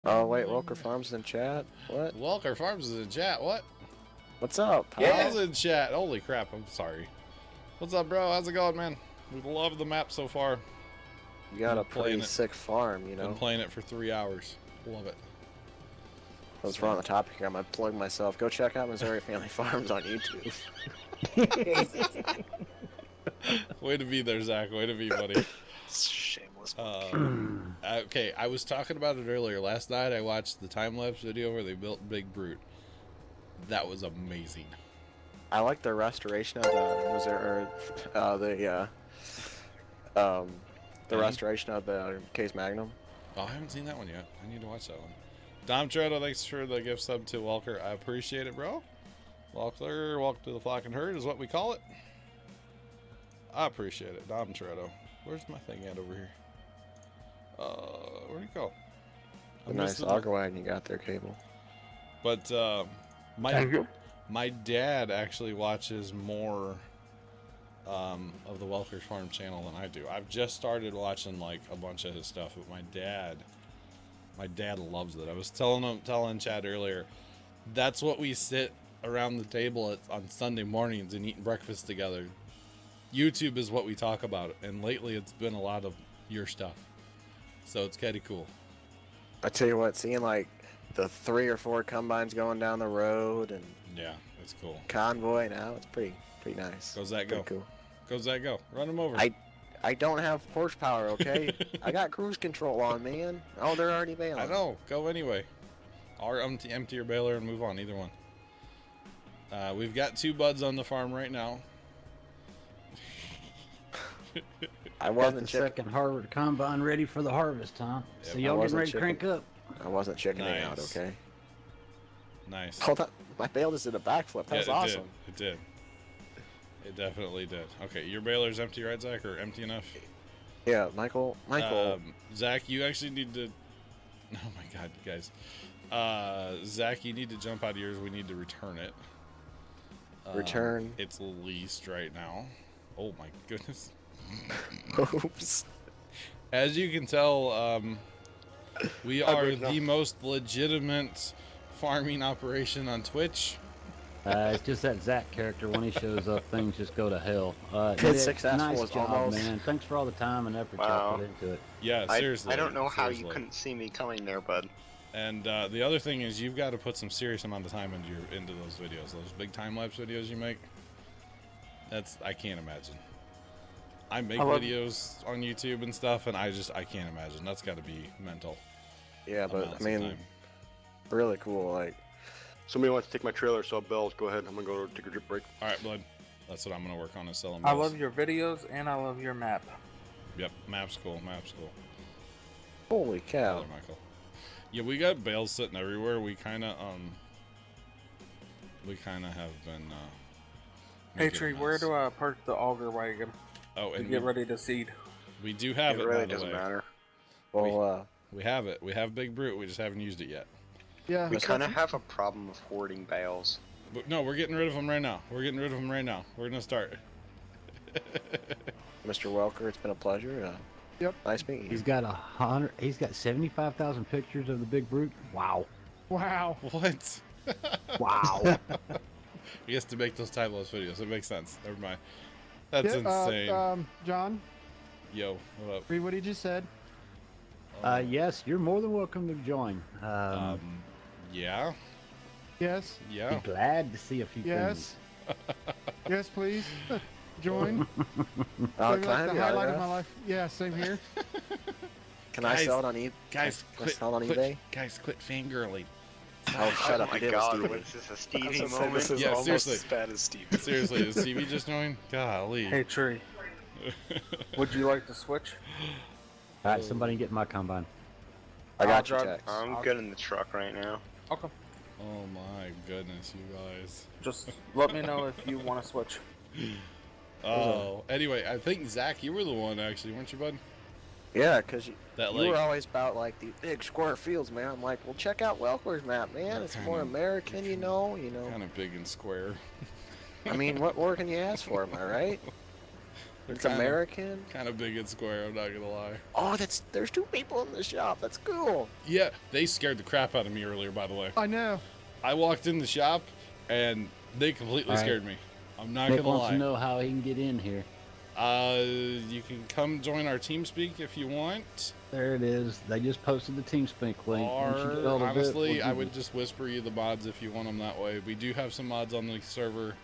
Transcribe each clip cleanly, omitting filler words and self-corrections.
Oh wait, Welker Farms in chat? What? Welker Farms is in chat. What? What's up? Pal's in chat. Holy crap, I'm sorry. What's up, bro? How's it going, man? We love the map so far. You got a pretty sick farm, you know? Been playing it for 3 hours. Love it. Let's run on the topic here. I'm gonna plug myself. Go check out Missouri Family Farms on YouTube. Way to be there, Zach. Way to be, buddy. Shameless. Okay, I was talking about it earlier. Last night I watched the time-lapse video where they built Big Brute. That was amazing. I like the restoration of the restoration of the Case Magnum. Oh, I haven't seen that one yet. I need to watch that one. Dom Tredo, thanks for the gift sub to Welker. I appreciate it, bro. Welker, welcome to the flock and herd is what we call it. I appreciate it. Dom Tredo. Where's my thing at over here? Where'd it go? A nice auger wagon you got there, Cable. But my dad actually watches more of the Welker Farm channel than I do. I've just started watching like a bunch of his stuff, but my dad loves it. I was telling Chad earlier, that's what we sit around the table on Sunday mornings and eating breakfast together. YouTube is what we talk about, and lately it's been a lot of your stuff, so it's kind of cool. I tell you what, seeing like the 3 or 4 combines going down the road and yeah, it's cool. Convoy now, it's pretty nice. Goes that go? Cool. Goes that go? Run them over. I don't have horsepower, okay? I got cruise control on, man. Oh, they're already bailing. I know. Go anyway. Or empty your baler and move on. Either one. We've got 2 buds on the farm right now. I wasn't the second Harvard combine ready for the harvest, huh? Yep. So y'all getting ready to crank up. I wasn't chickening out, okay? Nice. Hold on. My bale just did a backflip. That was awesome. It did. It definitely did. Okay, your baler's empty, right, Zach? Or empty enough? Yeah, Michael. Zach, you actually need to... Oh my god, guys. Zach, you need to jump out of yours. We need to return it. Return. It's leased right now. Oh my goodness. Oops. As you can tell, we are the most legitimate farming operation on Twitch. It's just that Zach character, when he shows up, things just go to hell. It's successful. Nice job, almost... man. Thanks for all the time and effort y'all put into it. Yeah, seriously. I don't know how you couldn't see me coming there, bud. And the other thing is you've got to put some serious amount of time into those videos. Those big time-lapse videos you make. I can't imagine. I make videos on YouTube and stuff, and I can't imagine. That's got to be mental. Yeah, but I mean, really cool. Like, somebody wants to take my trailer, so Bells, go ahead. I'm gonna go take a drip break. All right, bud. That's what I'm gonna work on is selling. I love your videos and I love your map. Yep, map's cool. Map's cool. Holy cow, Hello, Michael. Yeah, we got bales sitting everywhere. We kind of have been. Hey Tree, where do I park the auger wagon? Oh, and get ready to seed. We do have it. It really doesn't matter. Well, we have it. We have Big Brute. We just haven't used it yet. Yeah. We kind of have a problem of hoarding bales. But no, we're getting rid of them right now. We're gonna start. Mr. Welker, it's been a pleasure. Yep. Nice meeting you. He's got 75,000 pictures of the Big Brute. Wow. Wow. What? Wow. He has to make those time-lapse videos. It makes sense. Never mind. That's insane. John. Yo, what up? Read what he just said. Yes, you're more than welcome to join. Yeah. Yes. Yeah. Be glad to see a few things. Yes, please. Join. Can I like have the your highlight of autograph? my life. Yeah, same here. Can I sell it on eBay? Guys, sell it on eBay? Guys, quit fangirling. Oh, shut up! Oh my you did it, god, Stevie. was this a Stevie moment? This is Yeah, almost seriously. as bad as Stevie. Seriously, did Stevie just join? Golly. Hey Tree, would you like to switch? All right, somebody get my combine. I got you, drive- Tex. I'm good in the truck right now. Okay. Oh my goodness, you guys. Just let me know if you want to switch. Oh, anyway, I think Zach, you were the one actually, weren't you, bud? Yeah, because you That were always about like the big square fields, man. I'm like, well, check out Welker's map, man. It's more American, you know. Kind of big and square. I mean, what more can you ask for? Am I right? It's American. Kind of big and square, I'm not gonna lie. Oh, there's 2 people in the shop. That's cool. Yeah, they scared the crap out of me earlier, by the way. I know. I walked in the shop, and they completely scared me. I'm not Nick gonna wants lie. to know how he can get in here. You can come join our TeamSpeak if you want. There it is. They just posted the TeamSpeak link. Once you get all Or of it, honestly, we'll I give would you- just whisper you the mods if you want them that way. We do have some mods on the server,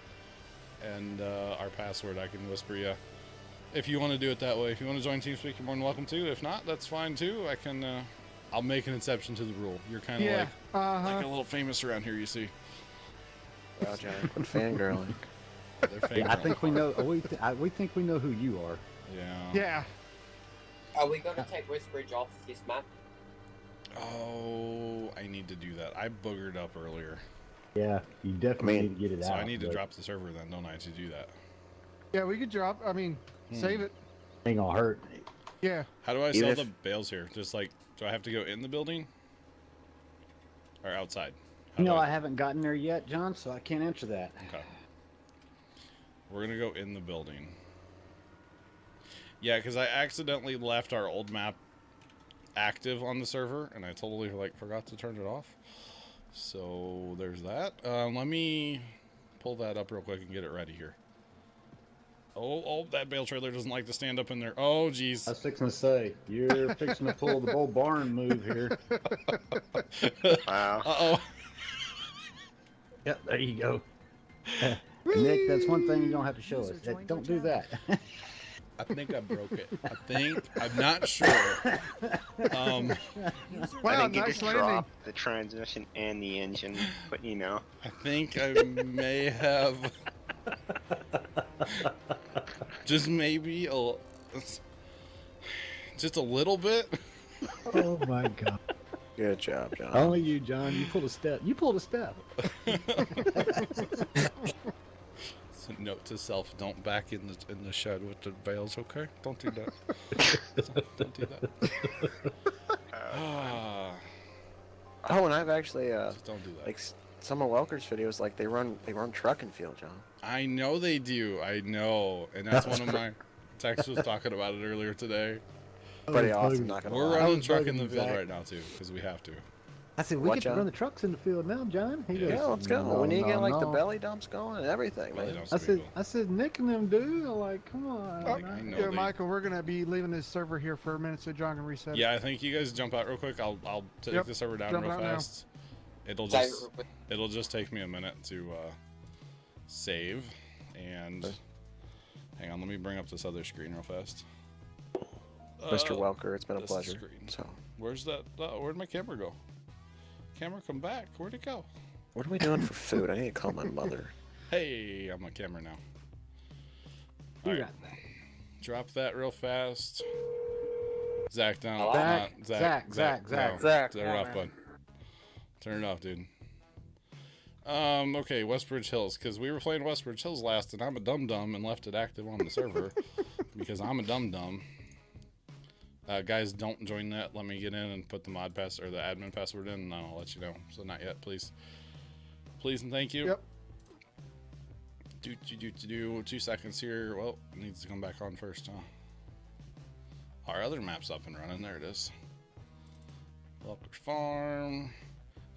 and our password I can whisper you. If you want to do it that way, if you want to join TeamSpeak, you're more than welcome to. If not, that's fine too. I can. I'll make an exception to the rule. You're kind of like a little famous around here, you see. Wow, Johnny, quit fangirling. They're famous. Yeah, I think we know. We think we know who you are. Yeah. Yeah. Are we gonna take Westbridge off this map? Oh, I need to do that. I boogered up earlier, Yeah, you definitely I mean, need to get it so out. I need to but drop the server then, don't I, to do that? Yeah, we could drop. I mean, save it. Ain't gonna hurt. Yeah. How do I Even sell if- the bales here? Just like, do I have to go in the building or outside? How You know, do I haven't gotten there yet, John, so I can't answer that. Okay. We're gonna go in the building. Yeah, because I accidentally left our old map active on the server, and I totally forgot to turn it off. So there's that. Let me pull that up real quick and get it ready here. Oh, that bale trailer doesn't like to stand up in there. Oh, jeez. I was fixing to say, you're fixing to pull the bull barn move here. Wow. Uh-oh. Yep, there you go. Nick, that's one thing you don't have to show us. Don't do that. I think I broke it. I'm not sure. I Wow, think you nice just landing. dropped the transmission and the engine, but you know. I think I may have just maybe just a little bit. Oh my God. Good job, John. Only you, John. You pulled a step. You pulled a step. It's a note to self: don't back in the shed with the bales. Okay, don't do that. Don't do that. Oh, and I've actually Just don't do that. like some of Welker's videos, like they run truck and field, John. I know they do. I know, and that's one of my texts was talking about it earlier today. Pretty awesome, not gonna We're lie. running was truck in bugging the field Zach. right now too, because we have to. I said, we What, get to John? run the trucks in the field now, John. He Yeah, goes, Yeah, let's go. "No, We need to get no, like the no." belly dumps going and everything, Belly man. dumps. I That'd be said, cool. I said, Nick and them do. I'm like, come on. Oh, I know yeah, they- Michael, we're gonna be leaving this server here for a minute so John can reset. Yeah, I think you guys jump out real quick. I'll take Yep, the server down jumping real out now. fast. It'll Save it just real quick. it'll just take me a minute to save and hang on. Let me bring up this other screen real fast. Mr. Welker, it's been a this is pleasure. screen. So, Where's that? Where'd my camera go? Camera, come back. Where'd it go? what are we doing for food? I need to call my mother. Hey, I'm on camera now. You Alright, got that. drop that real fast. Zach, down. Zach, not- Zach. no. Zach, Turn come it on, off, man. bud. Turn it off, dude. Okay, Westbridge Hills, because we were playing Westbridge Hills last, and I'm a dum-dum and left it active on the server because I'm a dum-dum. Guys, don't join that. Let me get in and put the mod pass or the admin password in, and I'll let you know. So not yet, please. Please and thank you. Yep. Do 2 seconds here. Well, it needs to come back on first, huh? Our other map's up and running. There it is. Welker Farm.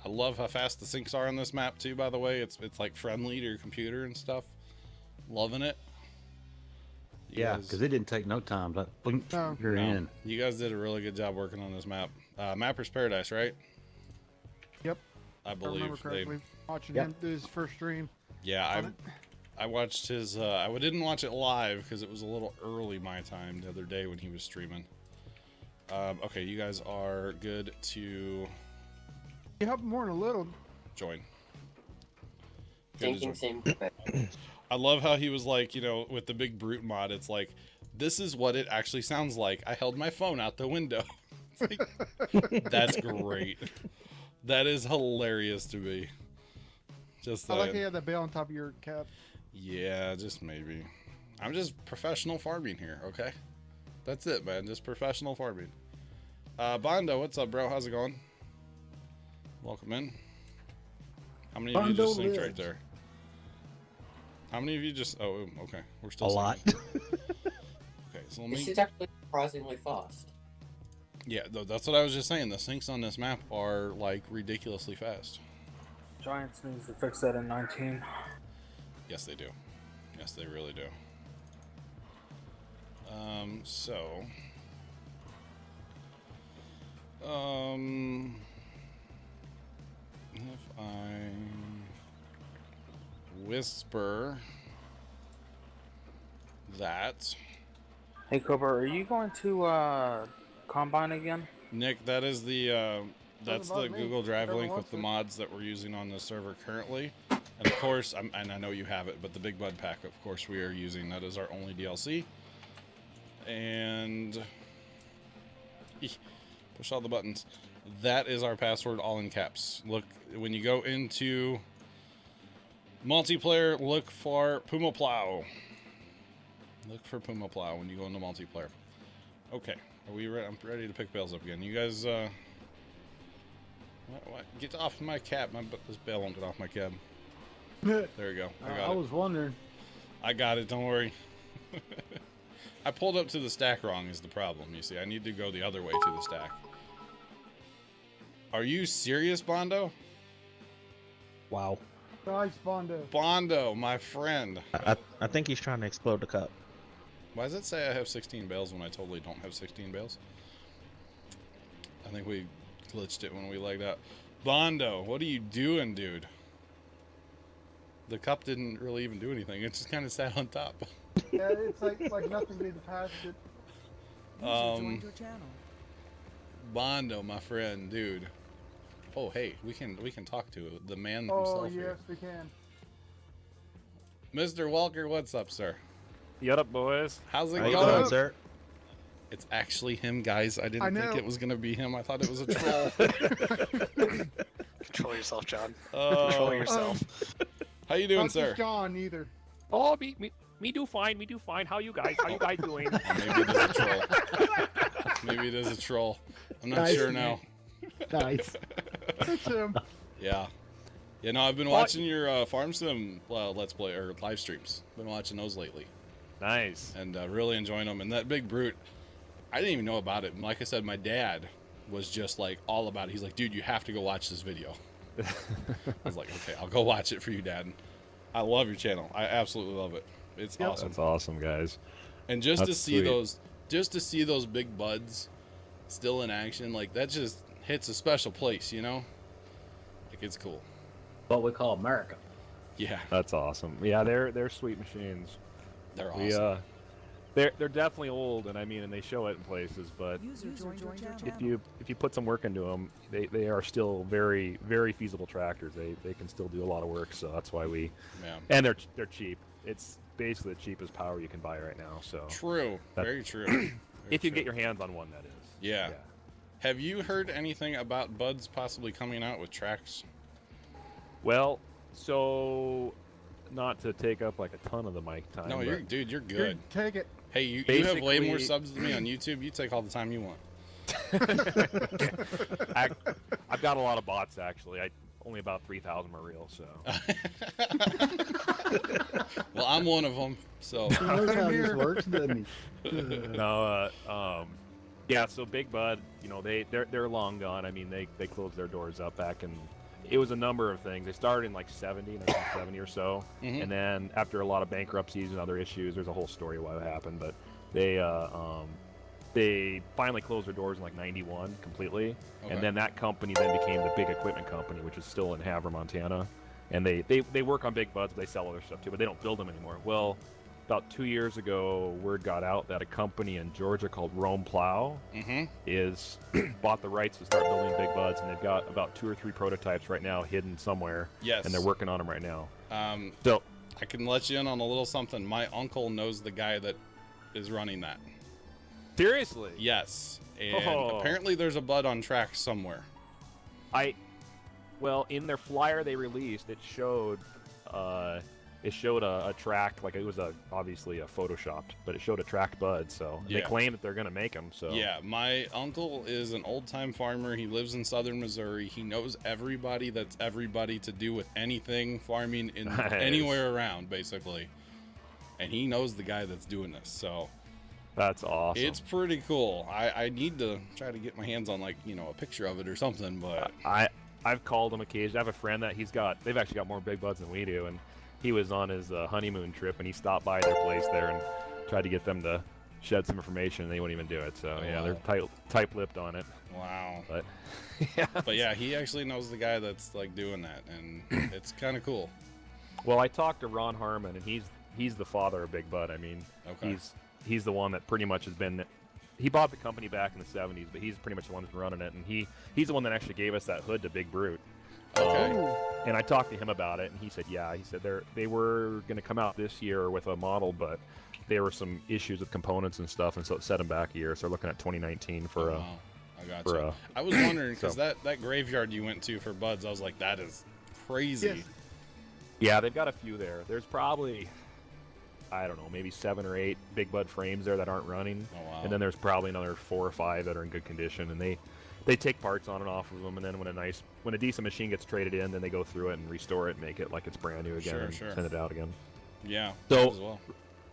I love how fast the syncs are on this map too, by the way. It's like friendly to your computer and stuff. Loving it. You Yeah, guys- because it didn't take no time. Like, blink, No. you're no, in. you guys did a really good job working on this map. Mapper's Paradise, right? Yep. I If I remember believe they. correctly. Watching Yep. him do his first stream. Yeah, on it. I watched his. I didn't watch it live because it was a little early my time the other day when he was streaming. Okay, you guys are good to You helped more than a little. join. Good to Thinking join. same. I love how he was like, with the big brute mod, it's like, this is what it actually sounds like. I held my phone out the window. It's like, that's great. That is hilarious to me. Just I like saying. you had that bell on top of your cap. Yeah, just maybe. I'm just professional farming here, okay? That's it, man. Just professional farming. Bondo, what's up, bro? How's it going? Welcome in. How many of you Bondo just synced right lives. there? How many of you just... Oh, okay. We're still A syncing. lot. So let This me. is actually surprisingly fast. Yeah, that's what I was just saying. The syncs on this map are like ridiculously fast. Giants needs to fix that in 19. Yes, they do. Yes, they really do. So. If I whisper that. Hey, Cobra, are you going to Combine again? Nick, that is the that's the bother me. Google Drive Whoever link with wants the it. mods that we're using on the server currently. And of course, and I know you have it, but the Big Bud Pack, of course, we are using. That is our only DLC. And push all the buttons. That is our password, all in caps. Look, when you go into multiplayer, look for Puma Plow. Look for Puma Plow when you go into multiplayer. Okay, are we ready? I'm ready to pick bales up again. You guys, what? Get off my cab. This bale won't get off my cab. There we go. I got I it. was wondering. I got it. Don't worry. I pulled up to the stack wrong is the problem. You see, I need to go the other way to the stack. Are you serious, Bondo? Wow. Nice, Bondo. Bondo, my friend. I think he's trying to explode the cup. Why does it say I have 16 bales when I totally don't have 16 bales? I think we glitched it when we legged out. Bondo, what are you doing, dude? The cup didn't really even do anything. It just kind of sat on top. Yeah, it's like nothing getting past it. Bondo, my friend, dude. Oh, hey, we can talk to the man Oh, himself yes, here. we can. Mr. Welker, what's up, sir? What up, boys? How's it How you going? doing, sir? It's actually him, guys. I didn't think know. it was gonna be him. I thought it was a troll. Control yourself, John. Oh, Control yourself. how you doing, Not sir? just John either. Oh, me do fine. Me do fine. How you guys? How you guys doing? Maybe it is a troll. Maybe it is a troll. I'm not Nice, sure now. Nice. It's him. Yeah. Yeah, no, I've been watching your Farm Sim Let's Play, or live streams. Been watching those lately. Nice. And really enjoying them. And that big brute, I didn't even know about it. And like I said, my dad was just like all about it. He's like, dude, you have to go watch this video. I was like, okay, I'll go watch it for you, Dad. I love your channel. I absolutely love it. It's awesome. That's awesome, guys. And just to That's see sweet. those big buds still in action, like that just hits a special place, you know? Like it's cool. What we call America. Yeah, That's awesome. Yeah, they're sweet machines. they're awesome. They're definitely old, and they show it in places. But if you put some work into them, they are still very, very feasible tractors. They can still do a lot of work. So that's why Yeah. and they're cheap. It's basically the cheapest power you can buy right now. So True. That- Very true. Very if you true. get your hands on one, that is. Yeah. Have you heard anything about buds possibly coming out with tracks? Well, so not to take up like a ton of the mic time. No, but you're good. Here, take it. Hey, you have way more Basically- subs than me on YouTube. You take all the time you want. I've got a lot of bots actually. Only about 3,000 are real. So Well, I'm one of them. So He knows how this works, doesn't he? no, yeah. So Big Bud, they're long gone. I mean, they closed their doors up back in. It was a number of things. They started in like 1970 or so, Mhm. and then after a lot of bankruptcies and other issues, there's a whole story why it happened. But they finally closed their doors in like 91 completely, Okay. and then that company then became the Big Equipment Company, which is still in Havre, Montana. And they work on Big Buds, but they sell other stuff too, but they don't build them anymore. Well, about 2 years ago, word got out that a company in Georgia called Plow is bought the rights to start building Big Buds, and they've got about 2 or 3 prototypes right now hidden somewhere. Yes. And they're working on them right now. So I can let you in on a little something. My uncle knows the guy that is running that. Seriously? Yes. And Oh. apparently there's a bud on track somewhere. Well, in their flyer they released, it showed a tracked, like it was obviously a photoshopped, but it showed a tracked bud. So and they Yeah. claim that they're gonna make them. So Yeah, my uncle is an old-time farmer. He lives in southern Missouri. He knows everybody that's everybody to do with anything farming in Nice. anywhere around, basically. And he knows the guy that's doing this. So That's awesome. It's pretty cool. I need to try to get my hands on like a picture of it or something, but I've called him occasionally. I have a friend that they've actually got more big buds than we do, and he was on his honeymoon trip and he stopped by their place there and tried to get them to shed some information, and they wouldn't even do it. So yeah, they're tight-lipped on it. wow. But But yeah, he actually knows the guy that's like doing that, and it's kind of cool. well, I talked to Ron Harmon, and he's the father of Big Bud. I mean, Okay. he's the one that pretty much has been. He bought the company back in the '70s, but he's pretty much the one that's been running it, and he's the one that actually gave us that hood to Big Brute. Okay. And I talked to him about it, and he said, yeah, he said they were going to come out this year with a model, but there were some issues with components and stuff, and so it set them back a year. So they're looking at 2019 for Oh, a. wow. I got for you. a- I was wondering because so- that graveyard you went to for buds, I was like, that is crazy. Yes. Yeah, they've got a few there. There's probably, I don't know, maybe 7 or 8 Big Bud frames there that aren't running. Oh wow. And then there's probably another 4 or 5 that are in good condition, and they take parts on and off of them, and then when a decent machine gets traded in, then they go through it and restore it and make it like it's brand new again and Sure. send it out again. Yeah. So- as well.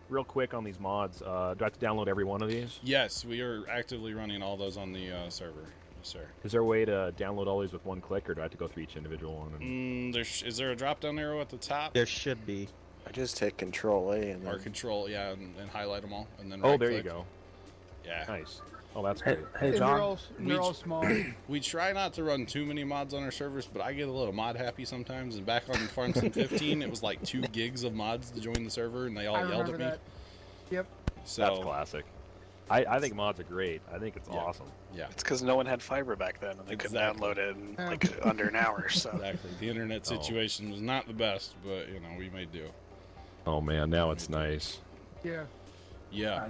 Real quick on these mods, do I have to download every one of these? Yes, we are actively running all those on the server. Yes, sir. Is there a way to download all these with one click, or do I have to go through each individual one? And... Is there a drop down arrow at the top? There should be. I just hit Control A and Or then control, yeah, and highlight them all, and then Oh, right there you click. go. Yeah. Nice. Oh, that's Hey, great. hey And John. they're all small. We try not to run too many mods on our servers, but I get a little mod happy sometimes. And back on Farm Sim 15, it was like 2 gigs of mods to join the server, and they all I yelled remember at me. that. Yep. So That's classic. I think mods are great. I think it's Yeah. awesome. yeah, It's because no one had fiber back then, and they could Exactly. download it in like under an hour. So exactly. The internet Oh. situation was not the best, but we made do. Oh man, now it's nice. Yeah. Yeah.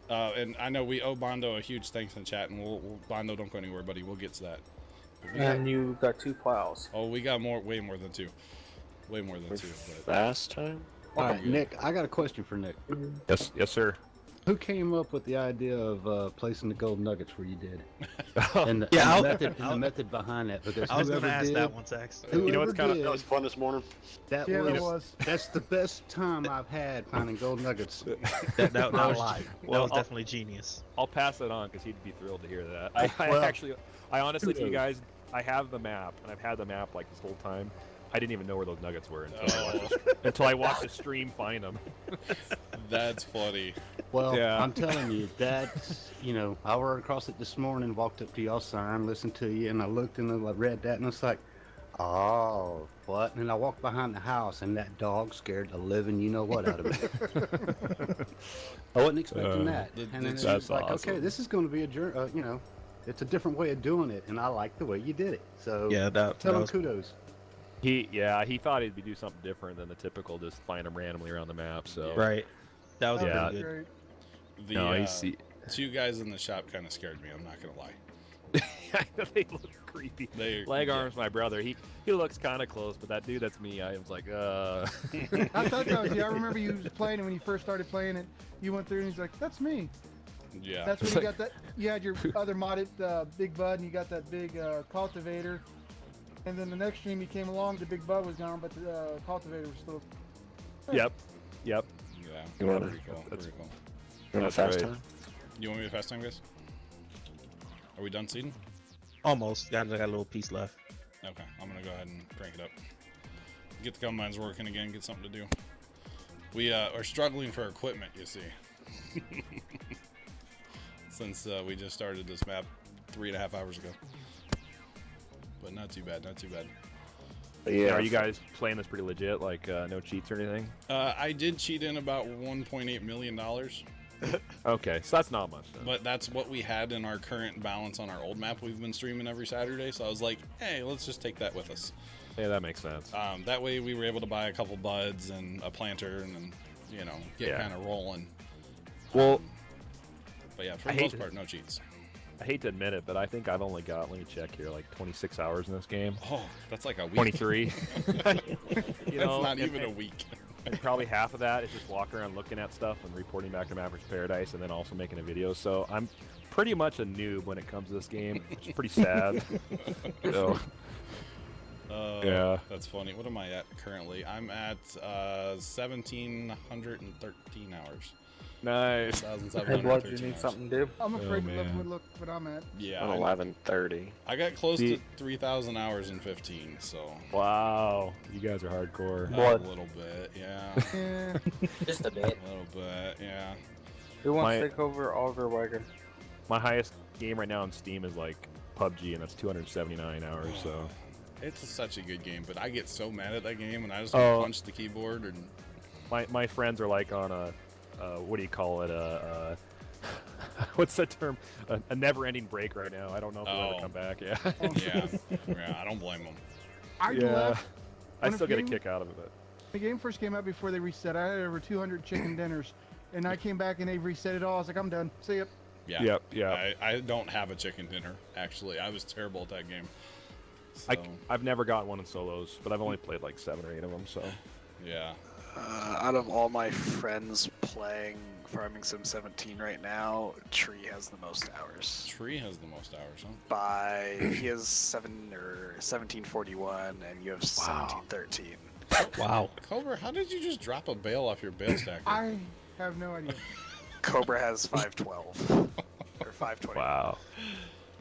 And I know we owe Bondo a huge thanks in chat, and we'll Bondo, don't go anywhere, buddy. We'll get to that. But we got- And you got 2 plows. oh, we got way more than 2. Way more than 2. But fast time. All right, Nick, I got a question for Nick. Yes, sir. Who came up with the idea of placing the gold nuggets where you did? And the, Yeah, and the method behind that, because I was whoever gonna ask did, that one, Sax. whoever You know what's kinda- did, That was fun this morning. that Yeah, was, that was. that's the best time I've had finding gold nuggets. That My was, life. Well, that was definitely genius. I'll pass it on because he'd be thrilled to hear that. Well, I honestly, to you kudos. guys, I have the map, and I've had the map like this whole time. I didn't even know where those nuggets were Oh. until I watched the stream find them. that's funny. Well, Yeah. I'm telling you, that's, I rode across it this morning, walked up to y'all's sign, listened to you, and I looked and I read that, and it's like, oh, what? And then I walked behind the house, and that dog scared the living you-know-what out of me. I wasn't expecting that. the- And then it's that's like, awesome. okay, this is going to be a journey, it's a different way of doing it, and I like the way you did it. So, Yeah, tell that him was kudos. He thought he'd do something different than the typical, just find them randomly around the map. So right. That was Yeah. pretty good. Great. The no, he's 2 guys in the shop kind of scared me. I'm not gonna lie. they look creepy. They Leg arms, my brother. He looks kind of close, but that dude, that's me. I was like, I thought that was you. I remember you was playing it when you first started playing it. You went through and he's like, "That's me." Yeah. That's when you got that. You had your other modded Big Bud, and you got that big cultivator. And then the next stream you came along, the Big Bud was gone, but the cultivator was still. yep. Yeah. You wanna- Pretty cool. that's- Pretty cool. You want a That's fast right. time? You want me to fast time, guys? Are we done seeding? Almost. I got a little piece left. Okay, I'm gonna go ahead and crank it up. Get the combines working again. Get something to do. We are struggling for equipment, you see. Since we just started this map 3.5 hours ago. But not too bad, not too bad. But yeah. Are you guys playing this pretty legit? Like no cheats or anything? I did cheat in about $1.8 million, Okay, so that's not much. Then. but that's what we had in our current balance on our old map we've been streaming every Saturday. So I was like, hey, let's just take that with us. Yeah, that makes sense. That way we were able to buy a couple buds and a planter and then, get Yeah. kind of rolling. Well, But yeah, for I the hate most to- part, no cheats. I hate to admit it, but I think I've only got, let me check here, like 26 hours in this game. Oh, that's like a week. 23. That's not and- even a and- week. And probably half of that is just walking around looking at stuff and reporting back to Maverick's Paradise and then also making a video. So I'm pretty much a noob when it comes to this game, which is pretty sad. So, Yeah. That's funny. What am I at currently? I'm at 1,713 hours. Nice. Hey, Blood, you need something, dude? I'm afraid to man. look what I'm at. Yeah. On 11:30. I got close to 3,000 hours in 15, so. Wow, you guys are hardcore. A little bit, yeah. Yeah. Just a bit. A little bit, yeah. Who wants to take over Auger Wagon? My highest game right now on Steam is like PUBG, and that's 279 hours. So it's such a good game, but I get so mad at that game, and I just want to punch the keyboard. And my friends are like on a what do you call it? What's that term? A never-ending break right now. I don't know if they'll ever come back. Yeah. yeah. I don't blame them. I left. I still get a kick out of it. But the game first came out before they reset. I had over 200 chicken dinners, and I came back and they reset it all. I was like, I'm done. See ya. Yeah. I don't have a chicken dinner, actually. I was terrible at that game. So. I've never got one in solos, but I've only played like 7 or 8 of them. So. Yeah. Out of all my friends playing Farming Sim 17 right now, Tree has the most hours. Tree has the most hours, huh? He has 1741, and you have 1713. Wow. Cobra, how did you just drop a bale off your bale stacker? I have no idea. Cobra has 512 or 520. Wow.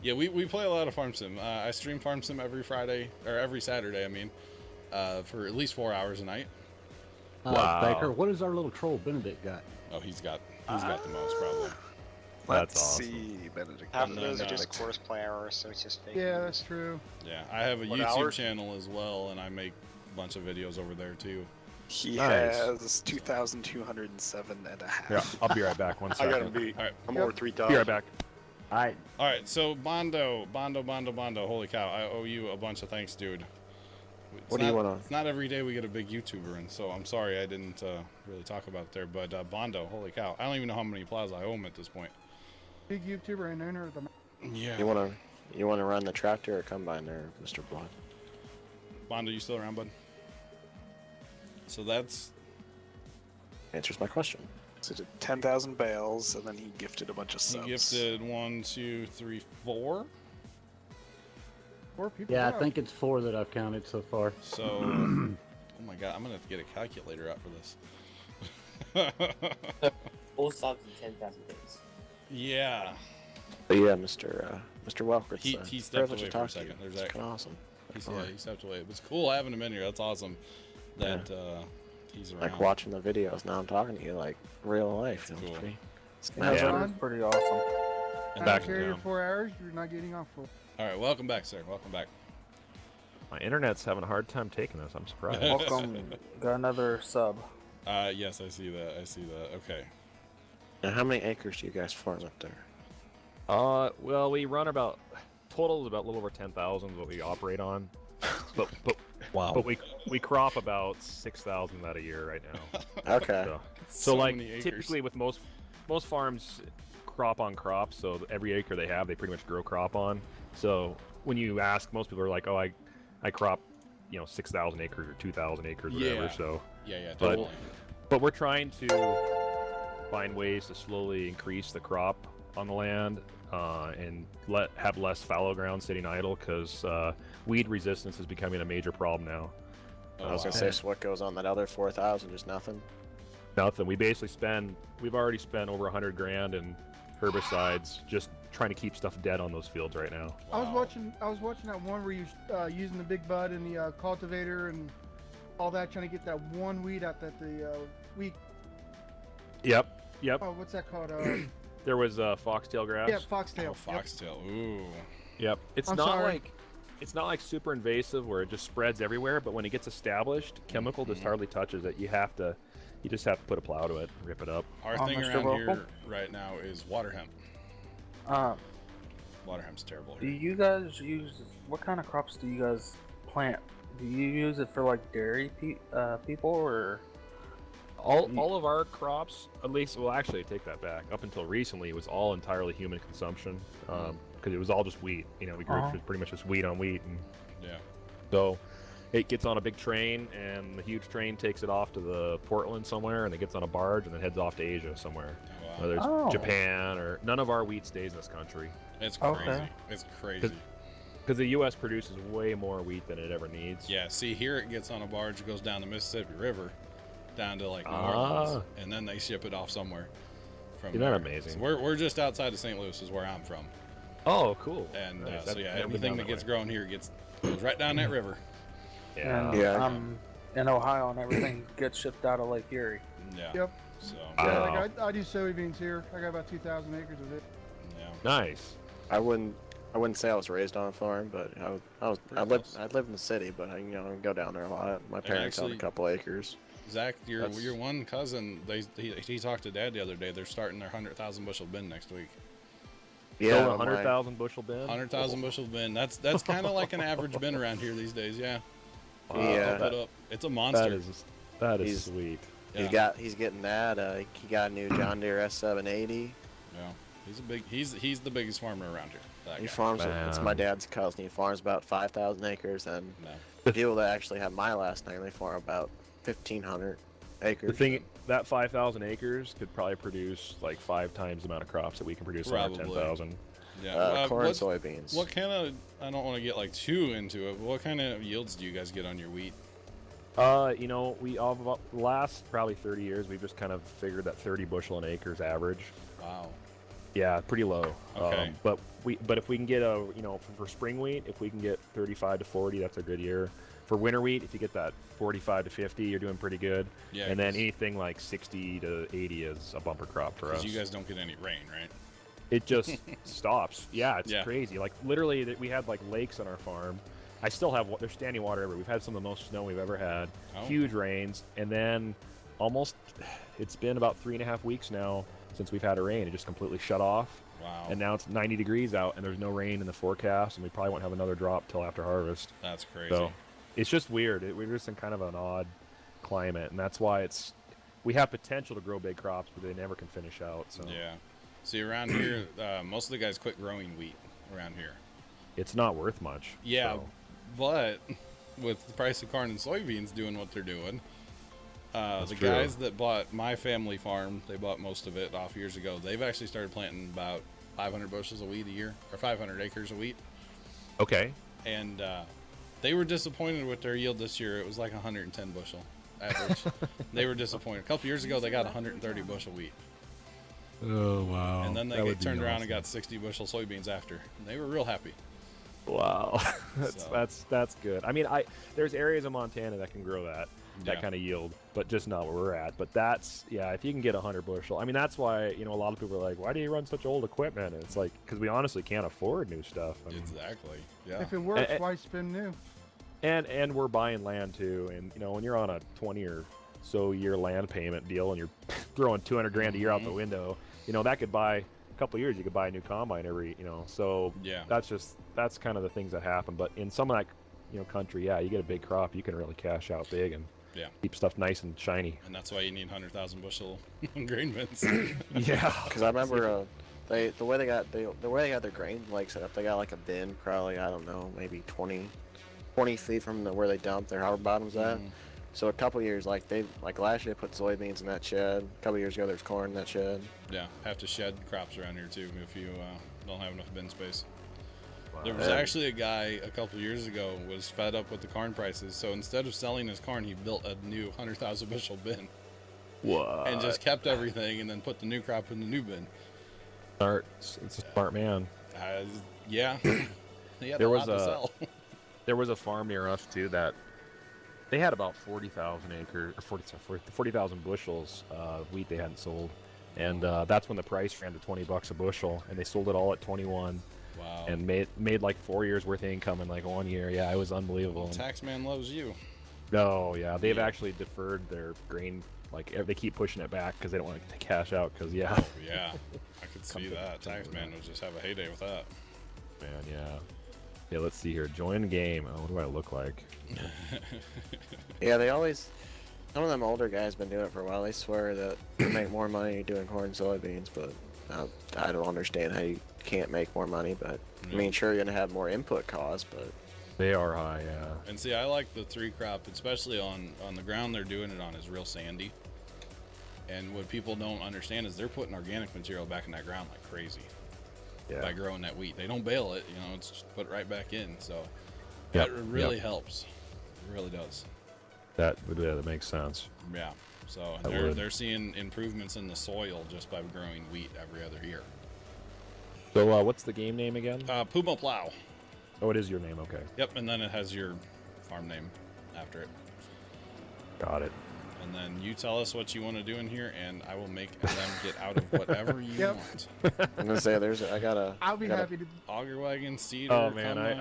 Yeah, we play a lot of Farm Sim. I stream Farm Sim every Saturday. I mean, for at least 4 hours a night. Wow. Baker, what does our little troll Benedict got? Oh, he's got the most probably. Let's awesome. see, Benedict. Half of those are just course play hours, so it's just fake. Yeah, that's true. Yeah, I have a YouTube channel as well, and I make a bunch of videos over there too. He has 2,207 and a half. Yeah, I'll be right back. 1 second. I got him beat. All right. I'm over 3,000. Be right back. All right. So Bondo. Holy cow! I owe you a bunch of thanks, dude. What do you want to? It's not every day we get a big YouTuber, and so I'm sorry I didn't really talk about it there. But Bondo, holy cow! I don't even know how many plows I owe him at this point. Big YouTuber and owner of the. Yeah. You wanna run the tractor or combine there, Mr. Blood? Bondo, you still around, bud? So that's answers my question. So he did 10,000 bales, and then he gifted a bunch of subs. He gifted 1, 2, 3, 4. 4 people. Yeah, I think it's 4 that I've counted so far. So, oh my god, I'm gonna have to get a calculator out for this. 4 subs in 10,000 days. Yeah. But yeah, Mr. Welker. He stepped away for a second. There's that. Kind of awesome. He stepped away. It was cool having him in here. That's awesome. That he's around. Like watching the videos. Now I'm talking to you like real life. That's cool. That's pretty awesome. And back in 4 hours, you're not getting off full. All right, welcome back, sir. Welcome back. My internet's having a hard time taking this. I'm surprised. Welcome. Got another sub. Yes, I see that. Okay. Now, how many acres do you guys farm up there? Well, we run about total is about a little over 10,000 what we operate on, but wow. But we crop about 6,000 that a year right now. Okay. So like typically with most farms, crop on crop. So every acre they have, they pretty much grow crop on. So when you ask, most people are like, "Oh, I crop, 6,000 acres or 2,000 acres, whatever." Yeah. So yeah, totally. But we're trying to find ways to slowly increase the crop on the land and have less fallow ground sitting idle because weed resistance is becoming a major problem now. I was gonna say, so what goes on that other 4,000? Just nothing. Nothing. We've already spent over $100,000 in herbicides just trying to keep stuff dead on those fields right now. Wow. I was watching that one where you're using the big bud and the cultivator and all that, trying to get that one weed out that the weed. Yep. Oh, what's that called? There was foxtail grass. Yeah, foxtail. Oh, foxtail. Yep. Ooh. Yep. It's not like super invasive where it just spreads everywhere, but when it gets established, chemical just hardly touches it. You just have to put a plow to it, rip it up. Our thing around here right now is water hemp. Water hemp's terrible here. Do you guys what kind of crops do you guys plant? Do you use it for like dairy people or? All of our crops, at least, well, actually, I take that back. Up until recently, it was all entirely human consumption because it was all just wheat. We grew pretty much just wheat on wheat, and so it gets on a big train, and the huge train takes it off to the Portland somewhere, and it gets on a barge and then heads off to Asia somewhere. Wow. Whether it's Japan or none of our wheat stays in this country. It's crazy. It's crazy. Because the U.S. produces way more wheat than it ever needs. Yeah. See, here it gets on a barge, it goes down the Mississippi River. Down to like New Orleans, and then they ship it off somewhere. from Isn't that there. amazing? So we're just outside of St. Louis is where I'm from. Oh, cool. And Nice. so That- yeah, that'll be everything down that that gets way. grown here goes right down that river. Yeah. And Yeah. in Ohio, and everything gets shipped out of Lake Erie. Yeah. Yep. So Yeah, Wow. like I do soybeans here. I got about 2,000 acres of it. yeah. Nice. I wouldn't say I was raised on a farm, but I close. lived in the city, but I go down there a lot. My parents own actually- a couple acres. Zach, your That's- one cousin, he talked to Dad the other day. They're starting their 100,000 bushel bin next week. Build Yeah, a 100,000 bushel bin. 100,000 bushel bin. That's kind of like an average bin around here these days. Yeah. Wow, Yeah. Put up. It's a monster. That is He's- sweet. Yeah. He's getting that. He got a new John Deere S780. Yeah. He's the biggest farmer around here. That He guy. farms. It's my Man. dad's cousin. He farms about 5,000 acres, and No. the people that actually have my last name, they farm about 1,500 acres. The thing, that 5,000 acres could probably produce like 5 times the amount of crops that we can produce on our Probably. 10,000. Yeah. corn, what, soybeans. what kind of? I don't want to get like too into it. But what kind of yields do you guys get on your wheat? We all the last probably 30 years we've just kind of figured that 30 bushel an acre is average. Wow. Yeah, pretty low. Okay. But if we can get for spring wheat, if we can get 35 to 40, that's a good year. For winter wheat, if you get that 45 to 50, you're doing pretty good. Yeah. And then anything like 60 to 80 is a bumper crop for us. Because you guys don't get any rain, right? It just stops. Yeah, it's Yeah. crazy. Like literally, we had like lakes on our farm. I still have there's standing water everywhere. We've had some of the most snow we've ever had. Oh. Huge rains, and then it's been about 3.5 weeks now since we've had a rain. It just completely shut off. Wow. And now it's 90 degrees out, and there's no rain in the forecast, and we probably won't have another drop till after harvest. That's crazy. So it's just weird. We're just in kind of an odd climate, and that's why we have potential to grow big crops, but they never can finish out. So Yeah. See, around here, most of the guys quit growing wheat around here. it's not worth much. Yeah, so. but with the price of corn and soybeans doing what they're doing, the true. guys that bought my family farm, they bought most of it off years ago. They've actually started planting about 500 bushels of wheat a year, or 500 acres of wheat. Okay. And they were disappointed with their yield this year. It was like 110 bushel average. They were disappointed. A couple years ago, they got 130 bushel wheat. Oh wow! And then they turned around and got 60 bushel soybeans after. And they were real happy. Wow, So- that's good. I mean, there's areas of Montana that can grow that Yeah. kind of yield, but just not where we're at. But if you can get 100 bushel, I mean, that's why a lot of people are like, why do you run such old equipment? And it's like because we honestly can't afford new stuff. I mean, Exactly. Yeah. If it works, Eh, eh. why spend new? and we're buying land too, and when you're on a 20 or so year land payment deal and you're throwing 200 grand a year out the window, that could buy a couple of years. You could buy a new combine every, so Yeah. that's kind of the things that happen. But in some of that country, you get a big crop, you can really cash out big and Yeah. keep stuff nice and shiny. And that's why you need 100,000 bushel grain bins. Yeah, Because I remember the way they got their grain like set up, they got like a bin, probably I don't know, maybe 20 feet from where they dump their harbor bottoms at. Mhm. So a couple years, like last year, they put soybeans in that shed. A couple years ago, there's corn in that shed. Yeah, have to shed crops around here too if you don't have enough bin space. There Wow. was actually a guy a couple years ago was fed up with the corn prices, so instead of selling his corn, he built a new 100,000 bushel bin What? and just kept everything and then put the new crop in the new bin. It's a smart man. Yeah, he had There a was lot to a- sell. There was a farm near us too that they had about 40,000 acres, or 40,000 bushels of wheat they hadn't sold, and that's when the price ran to $20 a bushel, and they sold it all at 21, Wow. and made like 4 years worth of income in like 1 year. Yeah, it was unbelievable. And- Taxman loves you. No, yeah, they've Yeah. actually deferred their grain. Like they keep pushing it back because they don't want to cash out. Because yeah, Oh, yeah, I could see that. Taxman would just have a heyday with that. man, yeah. Yeah, let's see here. Join game. Oh, what do I look like? Yeah, some of them older guys been doing it for a while. They swear that they make more money doing corn and soybeans, but I don't understand how you can't make more money. But I mean, sure, you're gonna have more input costs, but They are high, yeah. And see, I like the 3 crop, especially on the ground they're doing it on is real sandy. And what people don't understand is they're putting organic material back in that ground like crazy Yeah. by growing that wheat. They don't bale it, it's just put it right back in. So Yep, that really helps. It really does. That makes sense. Yeah. So I they're would. they're seeing improvements in the soil just by growing wheat every other year. So what's the game name again? Puma Plow. Oh, it is your name. Okay, Yep, and then it has your farm name after it. got it. And then you tell us what you want to do in here, and I will make them get out of whatever you Yep. want. I'm gonna say I'll be happy to. Auger wagon, cedar. Oh man, combine.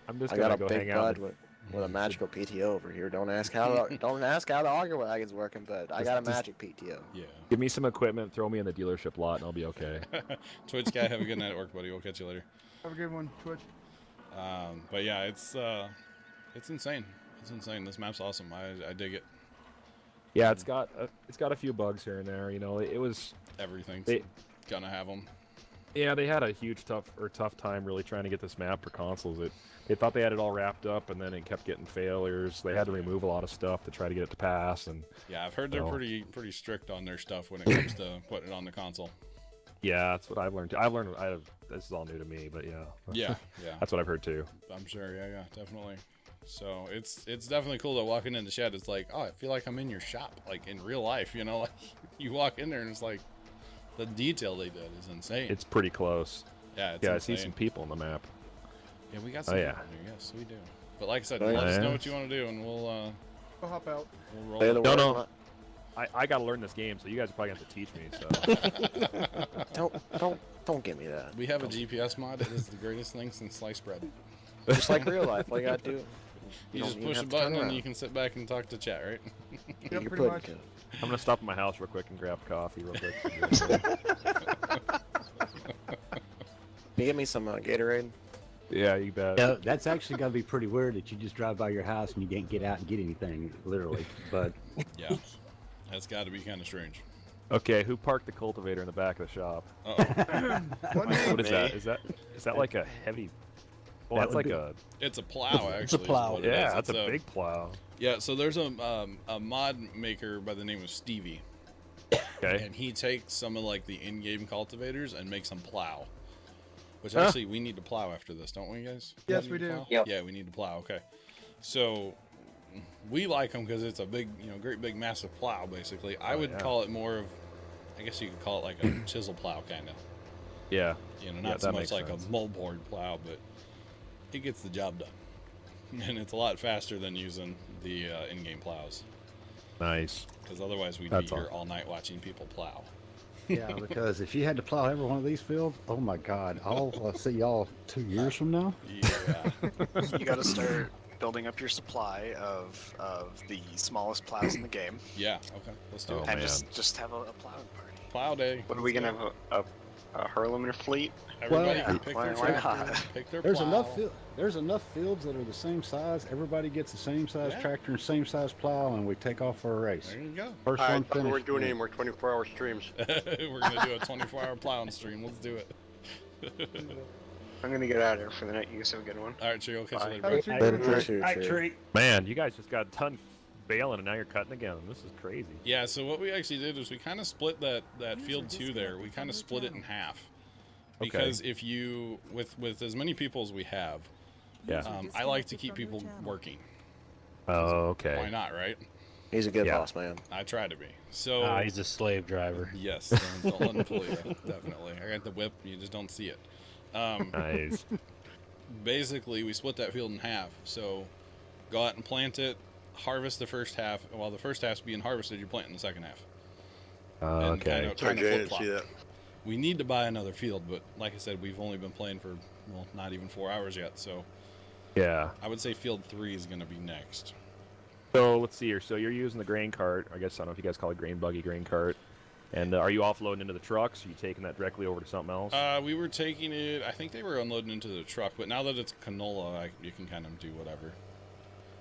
I'm just I gonna got a go big hang out. bud with a magical PTO over here. Don't ask how the auger wagon's working, but I got a magic PTO. Yeah. Give me some equipment, throw me in the dealership lot, and I'll be okay. Twitch guy, have a good night at work, buddy. We'll catch you later. Have a good one, Twitch. But yeah, it's insane. It's insane. This map's awesome. I dig it. Yeah, it's got a few bugs here and there. You know, it was Everything's They- gonna have them. yeah, they had a huge tough time really trying to get this map for consoles. They thought they had it all wrapped up, and then it kept getting failures. They had to remove a lot of stuff to try to get it to pass. And Yeah, I've heard they're So- pretty strict on their stuff when it comes to putting it on the console. yeah, that's what I've learned. This is all new to me, but yeah. Yeah, yeah. That's what I've heard too. I'm sure. Yeah, definitely. So it's definitely cool to walking in the shed. It's like, oh, I feel like I'm in your shop, like in real life. You know, like you walk in there and it's like the detail they did is insane. It's pretty close. Yeah, it's Yeah, insane. I see some people on the map. Yeah, we got some. Oh, yeah. people in here. Yes, we do. But like I said, Oh, let us yeah. know what you want to do, and we'll I'll hop out. roll. Say the it. word, no. Ma- I got to learn this game, so you guys are probably going to have to teach me. So Don't give me that. We have a GPS mod. It is the greatest thing since sliced bread. Just like real life, all you gotta do. You don't just even push a have to turn button and around. you can sit back and talk to chat, right? Yep, You're pretty pudding much. kid. I'm going to stop at my house real quick and grab coffee real quick. Can you give me some Gatorade? Yeah, you bet. Yeah, that's actually got to be pretty weird that you just drive by your house and you can't get out and get anything, literally. But Yeah, that's got to be kind of strange. Okay, who parked the cultivator in the back of the shop? Uh-oh. What is that? Is that like a heavy? Oh, That that's would like be- a It's a plow, actually. It's a plow. is what it yeah, is. that's It's a big plow. Yeah, so there's a mod maker by the name of Stevie, Okay. and he takes some of like the in-game cultivators and makes them plow. Which Huh. actually, we need to plow after this, don't we, guys? Yes, need we to do. plow? Yep. Yeah, we need to plow. Okay, so we like them because it's a big, great big massive plow. Basically, I would yeah. call it more of, I guess you could call it like a chisel plow kind of. Yeah. Not so that much makes like sense. a moldboard plow, but it gets the job done, and it's a lot faster than using the in-game plows. Nice. Because otherwise, we'd That's be here all. all night watching people plow. yeah, because if you had to plow every one of these fields, oh my God, I'll see y'all 2 years from now. Yeah. You got to start building up your supply of the smallest plows in the game, Yeah. Okay. Let's do Oh, it. and man. just have a plowing party. Plow day. What are we gonna have a Hurlem fleet? Everybody Well, can pick their why not? tractor, pick their There's plow. enough fields that are the same size. Everybody gets the same size Yeah. tractor and same size plow, and we take off for a race. There you go. First Alright, one we finished. weren't doing any more 24-hour streams. We're gonna do a 24-hour plowing stream. Let's do it. I'm gonna get out of here for the night. You guys have a good one. All right, sure. We'll catch you later. Have bro. a treat. Later, sure. Man, you guys just got done baling and now you're cutting again. This is crazy. Yeah. So what we actually did was we kind of split that field 2 there. We kind of split it in half. Okay. Because if you with as many people as we have, Yeah. I like to keep people working. Oh, okay. Why not, right? He's a good Yeah. boss, man. I try to be. So He's a slave driver. yes, don't let him pull you. Definitely. I got the whip. You just don't see it. Nice. Basically, we split that field in half. So go out and plant it, harvest the first half. While the first half's being harvested, you're planting the second half. And Okay. kind of Sorry, Jay, I didn't flip-flop. see that. We need to buy another field, but like I said, we've only been playing for, well, not even 4 hours yet. So Yeah. I would say field 3 is going to be next. So let's see here. So you're using the grain cart. I guess I don't know if you guys call it grain buggy, grain cart. And are you offloading into the trucks? Are you taking that directly over to something else? We were taking it, I think they were unloading into the truck, but now that it's canola, you can kind of do whatever.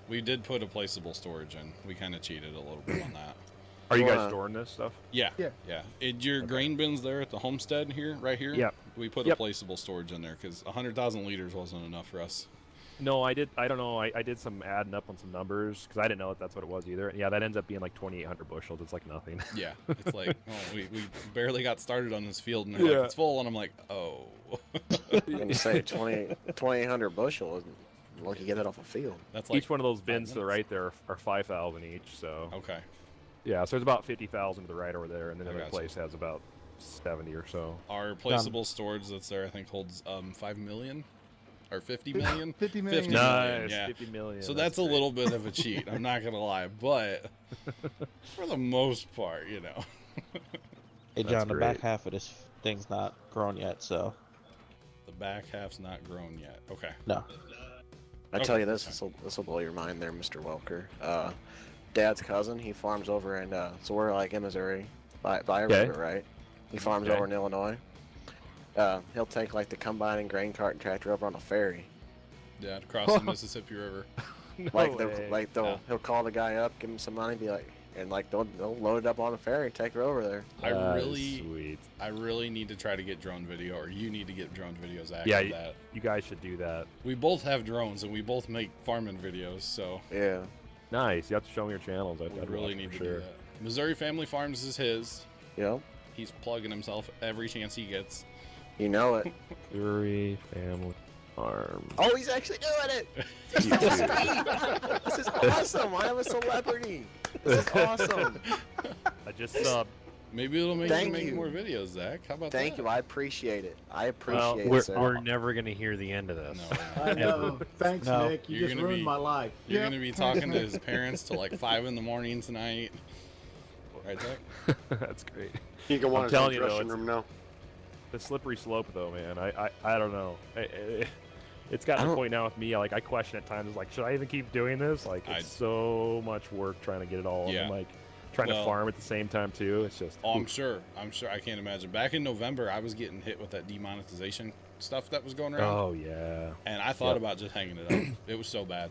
We did put a placeable storage in. We kind of cheated a little bit on that. Are you guys Well, storing this stuff? Yeah. Yeah. Your grain bins there at the homestead here, right here? Yep. We put Yep. a placeable storage in there because 100,000 liters wasn't enough for us. No, I did. I don't know. I did some adding up on some numbers because I didn't know that's what it was either. Yeah, that ends up being like 2,800 bushels. It's like nothing. Yeah. It's like, oh, we barely got started on this field and they're like, Yeah. it's full. And I'm like, oh. When you say 2,800 bushel, look, you get that off a field. That's like Each one of those 5 bins to the minutes. right there are 5,000 each. So Okay. Yeah, so there's about 50,000 to the right over there, and then I the other gotcha. place has about 70 or so. Our placeable storage that's there, I think, holds 5 million or 50 million. 50 million. 50 Nice, million, yeah. 50 million. So that's a great. little bit of a cheat. I'm not gonna lie, but for the most part, you know. Hey That's John, the back great. half of this thing's not grown yet, so The back half's not grown yet. Okay. no. I Okay, tell you this, that's this will blow your mind there, Mr. Welker. Dad's cousin, he farms over in, so we're like in Missouri, by a Okay. river, right? He farms Okay. over in Illinois. He'll take like the combine and grain cart and tractor over on a ferry. Yeah, to cross the Mississippi River. No Like way. he'll call the guy up, give him some money, be like, and like they'll load it up on a ferry, take it over there. I That is really, sweet. I really need to try to get drone video, or you need to get drone video, Zach. Yeah, of that. you guys should do that. We both have drones, and we both make farming videos, so Yeah. Nice. You have to show me your channels. I'd we watch really it need for to sure. do that. Missouri Family Farms is his. Yep. He's plugging himself every chance he gets. You know it. Missouri Family Farms. Oh, he's actually doing it! This is sweet! This is awesome! I am a celebrity! This is awesome! I just subbed. Maybe it'll make you Thank make you. more videos, Zach. How about Thank that? you, I appreciate it. I Well, appreciate we're, it, sir. we're never gonna hear the end of this. No, I know. Thanks, No. Nick. You You're just gonna ruined be- my life. You're Yep. gonna be talking to his parents till like 5 in the morning tonight. Right, Zach? That's great. You can want I'm his telling own you, though, dressing it's- room now. The slippery slope, though, man. I don't know. It's gotten to the point now with me. Like I question at times, like, should I even keep doing this? Like, it's so much work trying to get it all. Yeah. And like trying Well- to farm at the same time too. It's just. Oh, I'm sure. I can't imagine. Back in November, I was getting hit with that demonetization stuff that was going around. Oh yeah. And I thought about just hanging it up. It was so bad.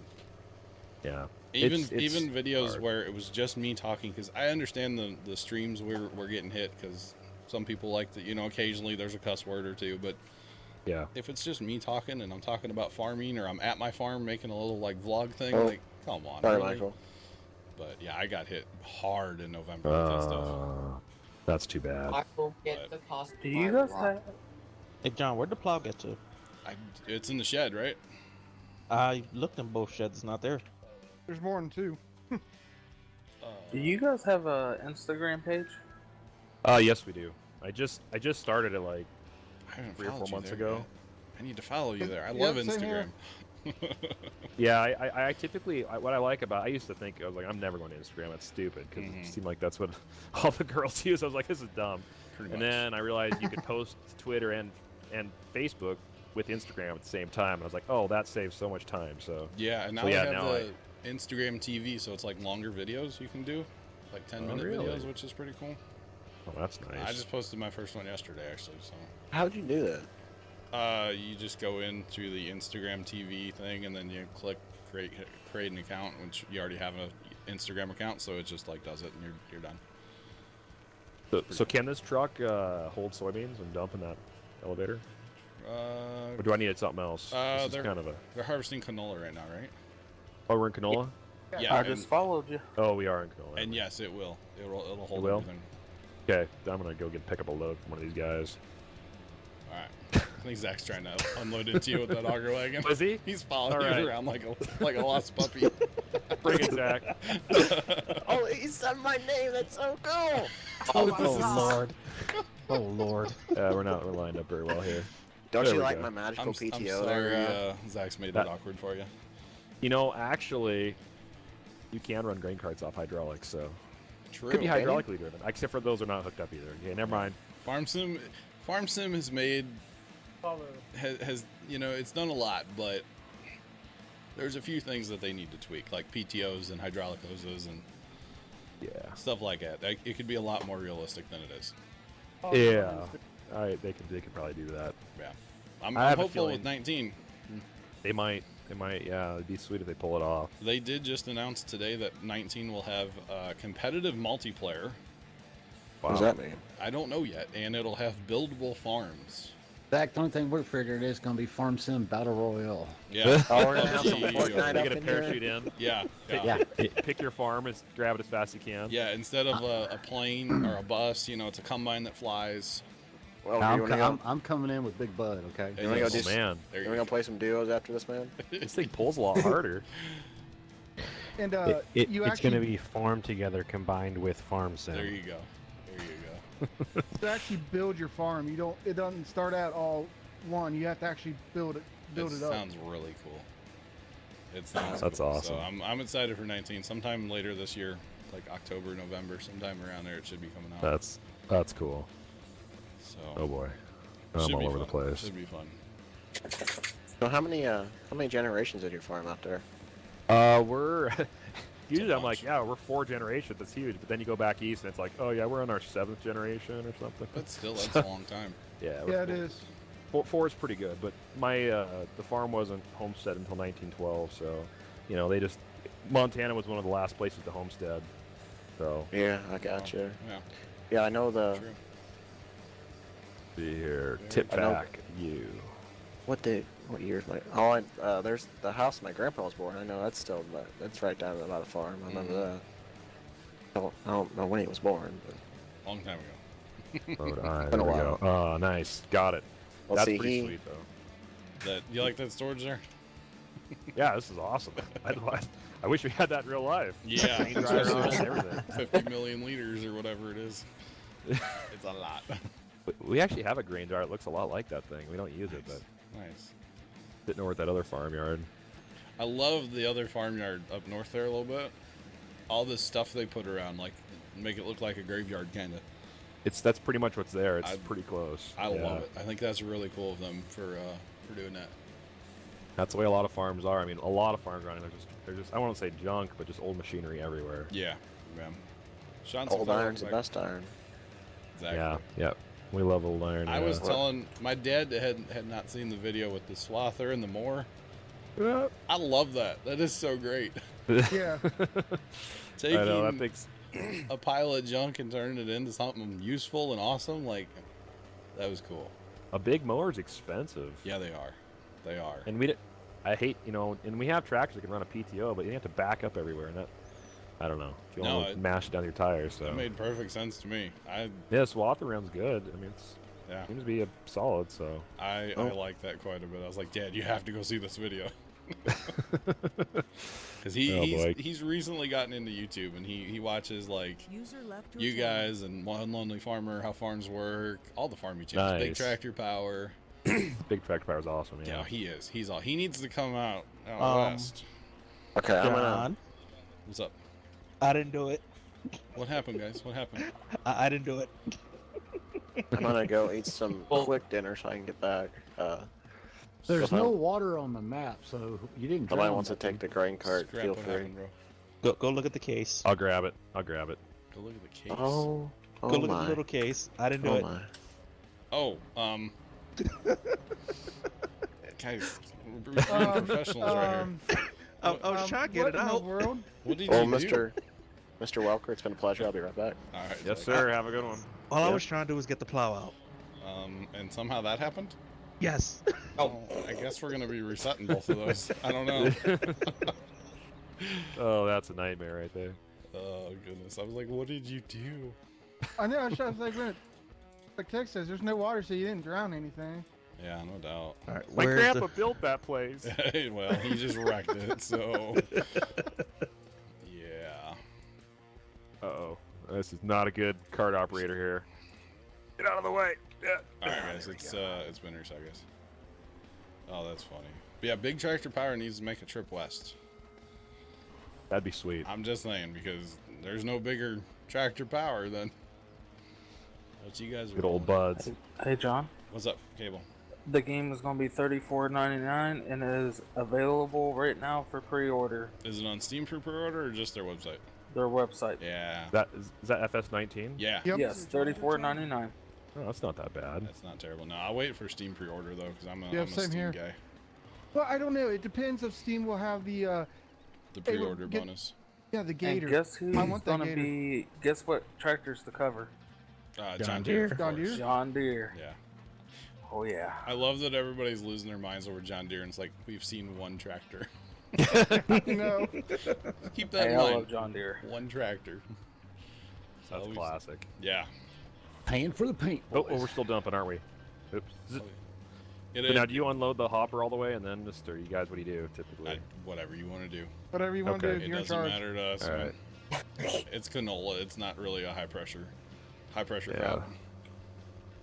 Yeah. Even It's even videos hard. where it was just me talking, because I understand the streams we're getting hit, because some people like that, you know, occasionally there's a cuss word or two, but yeah, if it's just me talking and I'm talking about farming, or I'm at my farm making a little like vlog thing, Oh. like, come on. Sorry, really? Michael. But yeah, I got hit hard in November with that stuff. That's too bad. I will get the cost. Do you guys have? Hey John, where'd the plow get to? It's in the shed, right? I looked in both sheds, it's not there. There's more than two. Do you guys have a Instagram page? Yes, we do. I just started it like I haven't 3 or 4 followed you months there ago. yet. I need to follow you there. I Yep, love same Instagram. here. Yeah, I typically what I like about I used to think I was like I'm never going to Instagram. That's stupid because Mhm. it seemed like that's what all the girls use. I was like this is dumb. Pretty And much. then I realized you could post to Twitter and Facebook with Instagram at the same time. And I was like, oh, that saves so much time. So Yeah, and now So, they yeah, have now the Instagram TV, so it's like longer videos you can do, like 10-minute really? videos, which is pretty cool. oh, that's nice. I just posted my first one yesterday, actually. So How'd you do that? you just go into the Instagram TV thing, and then you click create an account, which you already have an Instagram account, so it just like does it, and you're done. So can this truck hold soybeans and dump in that elevator, or do I need something else? This is they're kind of a. they're harvesting canola right now, right? Oh, we're in canola. Yeah, I and, just followed you. Oh, we are in canola. and yes, it will. It'll hold will? everything. Okay, I'm gonna go pick up a load from one of these guys. All right. I think Zach's trying to unload into you with that auger wagon. Was he? He's following All you right. around like a lost puppy. Bring it, Zach. Oh, he said my name. That's so cool. Oh Lord. Oh Lord. We're lined up very well here. Don't There you we like go. my magical I'm PTO sorry, there? Zach's made That- it awkward for you. You know, actually, you can run grain carts off hydraulics, so True. could be Can you? hydraulically driven. Except for those are not hooked up either. Okay, never mind. Farm Sim has made has you know, it's done a lot, but there's a few things that they need to tweak, like PTOs and hydraulic hoses and Yeah. stuff like that. It could be a lot more realistic than it is. Yeah. They could probably do that. Yeah. I'm I have a hopeful with feeling- 19. They might. Yeah, it'd be sweet if they pull it off. They did just announce today that 19 will have competitive multiplayer. What does that mean? I don't know yet, and it'll have buildable farms. Zach, the only thing we're figuring is going to be Farm Sim Battle Royale. Yeah. Oh, we're gonna have some PUBG Fortnite They up get a in here. parachute in. Yeah. Yeah. Pick your farm and grab it as fast as you can. Yeah, instead of a plane or a bus, you know, it's a combine that flies. Well, I'm, you wanna go? I'm coming in with Big Bud, okay? Hey, You wanna go yes. do Oh man, There You you wanna go. go play some duos after this, man? this thing pulls a lot harder. And It's you going actually to be farm together combined with farm sim. There you go. There you go. to actually build your farm. You don't. It doesn't start out all one. You have to actually build it. Build it up. Sounds really cool. It sounds That's cool. awesome. So I'm excited for 19. Sometime later this year, like October, November, sometime around there, it should be coming out. That's cool. So. Oh boy, should I'm all be over the fun. place. Should be fun. So how many generations is your farm out there? We're usually I'm like, yeah, we're 4 generations. That's huge. But then you go back east and it's like, oh yeah, we're on our 7th generation or something. But still, that's a long time. Yeah. Yeah, it is. 4 is pretty good, but my the farm wasn't homestead until 1912, so you know Montana was one of the last places to homestead. So Yeah, I got you. Yeah. Yeah, I know the. True. see here, tip I know- back you. What year is my? There's the house my grandpa was born. I know that's still, but that's right down about a farm. I remember that. I don't know when he was born, but Long time ago. Rhode Island. Been a There we while. go. Oh, nice. Got it. Well, That's see, pretty he- sweet though. That you like that storage there? Yeah, this is awesome. I wish we had that in real life. Yeah, Grain dryer especially on and everything. 50 million liters or whatever it is. It's a lot. We actually have a grain dryer. It looks a lot like that thing. We don't use it, but Nice. didn't know where that other farmyard. I love the other farmyard up north there a little bit. All this stuff they put around, like, make it look like a graveyard, kind of. That's pretty much what's there. It's pretty close. I Yeah. love it. I think that's really cool of them for doing that. That's the way a lot of farms are. I mean, a lot of farms around here, they're just I won't say junk, but just old machinery everywhere. Yeah, man. Sean's old iron's the best iron. Exactly. Yeah, yeah. We love old iron. I yeah. was telling my dad that had not seen the video with the swather and the mower. Yeah. I love that. That is so great. Yeah. Taking I know, that thing's... a pile of junk and turning it into something useful and awesome, like, that was cool. A big mower's expensive. Yeah, they are. They are. And I hate, and we have tractors that can run a PTO, but you have to back up everywhere, and that, I don't know. If you No, want to mash it down your tires, so. That made perfect sense to me. Yeah, swather round's good. I mean, Yeah. seems to be a solid, so. I like that quite a bit. I was like, Dad, you have to go see this video. Because he's recently gotten into YouTube, and he watches, like, you guys and One Lonely Farmer, How Farms Work, all the farming channels. Big Nice. Tractor Power. Big Tractor Power's awesome, yeah. Yeah, he is. He needs to come out west. Okay, I'm gonna. John, What's up? I didn't do it. What happened, guys? What happened? I didn't do it. I'm gonna go eat some quick dinner so I can get back. There's so no water on the map, so you didn't. Somebody drown wants to that take thing. the grain cart. Scrap Feel what free. happened, bro. Go look at the case. I'll grab it. I'll grab it. Go look at the case. Oh, Go look at the little case. I didn't do it. My. Oh, guys, we're being professionals right here. I was trying to get what it in the out. world? What did Well, you do? Mr. Welker, it's been a pleasure. I'll be right back. All right. Yes, sir. Have a good one. All I was trying to do was get the plow out. And somehow that happened? Yes. Oh, I guess we're going to be resetting both of those. I don't know. Oh, that's a nightmare right there. Oh, goodness. I was like, what did you do? I know. I was like, like Tech says, there's no water, so you didn't drown anything. Yeah, no doubt. All right, My where's grandpa the... built that place. Well, he just wrecked it, so. Yeah. Uh-oh. This is not a good cart operator here. Get out of the way. Yeah. All right, guys. It's Winners, I guess. Oh, that's funny. But yeah, Big Tractor Power needs to make a trip west. That'd be sweet. I'm just saying, because there's no bigger tractor power than what you guys are Good old rolling. buds. Hey, John. What's up, Cable? The game is going to be $34.99 and is available right now for pre-order. Is it on Steam for pre-order or just their website? Their website. Yeah. Is that FS19? Yeah. Yep. Yes, $34.99. Oh, that's not that bad. That's not terrible. No, I'll wait for Steam pre-order though, because I'm Yeah, a same Steam here. guy. Well, I don't know. It depends if Steam will have the pre-order bonus. Yeah, the Gator. And guess who's I want that going to Gator. be? Guess what tractors to cover? John Deere. Of John course. Deere? John Deere. Yeah. Oh yeah. I love that everybody's losing their minds over John Deere, and it's like we've seen one tractor. No. Keep that Hey, in I mind. love John Deere. One tractor. That's Always- classic. Yeah. Paying for the paint. Oh, we're still dumping, aren't we? Oops. But now, do you unload the hopper all the way and then just, or you guys, what do you do typically? Whatever you want to do. Whatever you want to do, It you're in doesn't charge. matter to us. All man. right. It's canola. It's not really a high pressure Yeah. crop.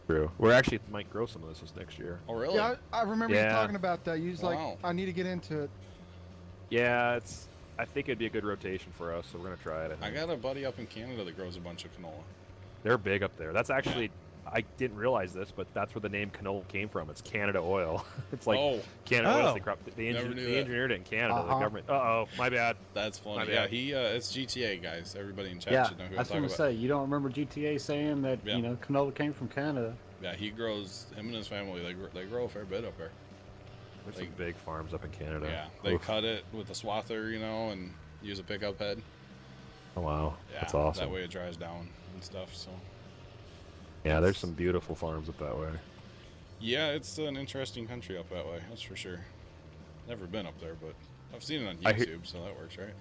True. We're actually might grow some of this next year. Oh, really? Yeah, I remember you Yeah. talking about that. You was like, Wow. I need to get into it. Yeah, I think it'd be a good rotation for us, so we're gonna try it. I got a buddy up in Canada that grows a bunch of canola. They're big up there. That's actually, I didn't realize this, but that's where the name canola came from. It's Canada Oil. It's like Oh. Canada Oil. Oh. They, Never knew they that. engineered it in Canada. The Uh-huh. government. Uh-oh, my bad. That's funny. My Yeah, bad. he it's GTA guys. Everybody in chat Yeah, should know who I was I'm going talking to about. say, you don't remember GTA saying that, Yeah. you know, canola came from Canada. Yeah, he grows. Him and his family they grow a fair bit up there. There's Like- some big farms up in Canada. Yeah, they Oof. cut it with a swather, and use a pickup head. Oh wow, Yeah, that's awesome. That way it dries down and stuff. So Yeah, there's some beautiful farms up that way. yeah, it's an interesting country up that way. That's for sure. Never been up there, but I've seen it on I hear- YouTube, so that works, right?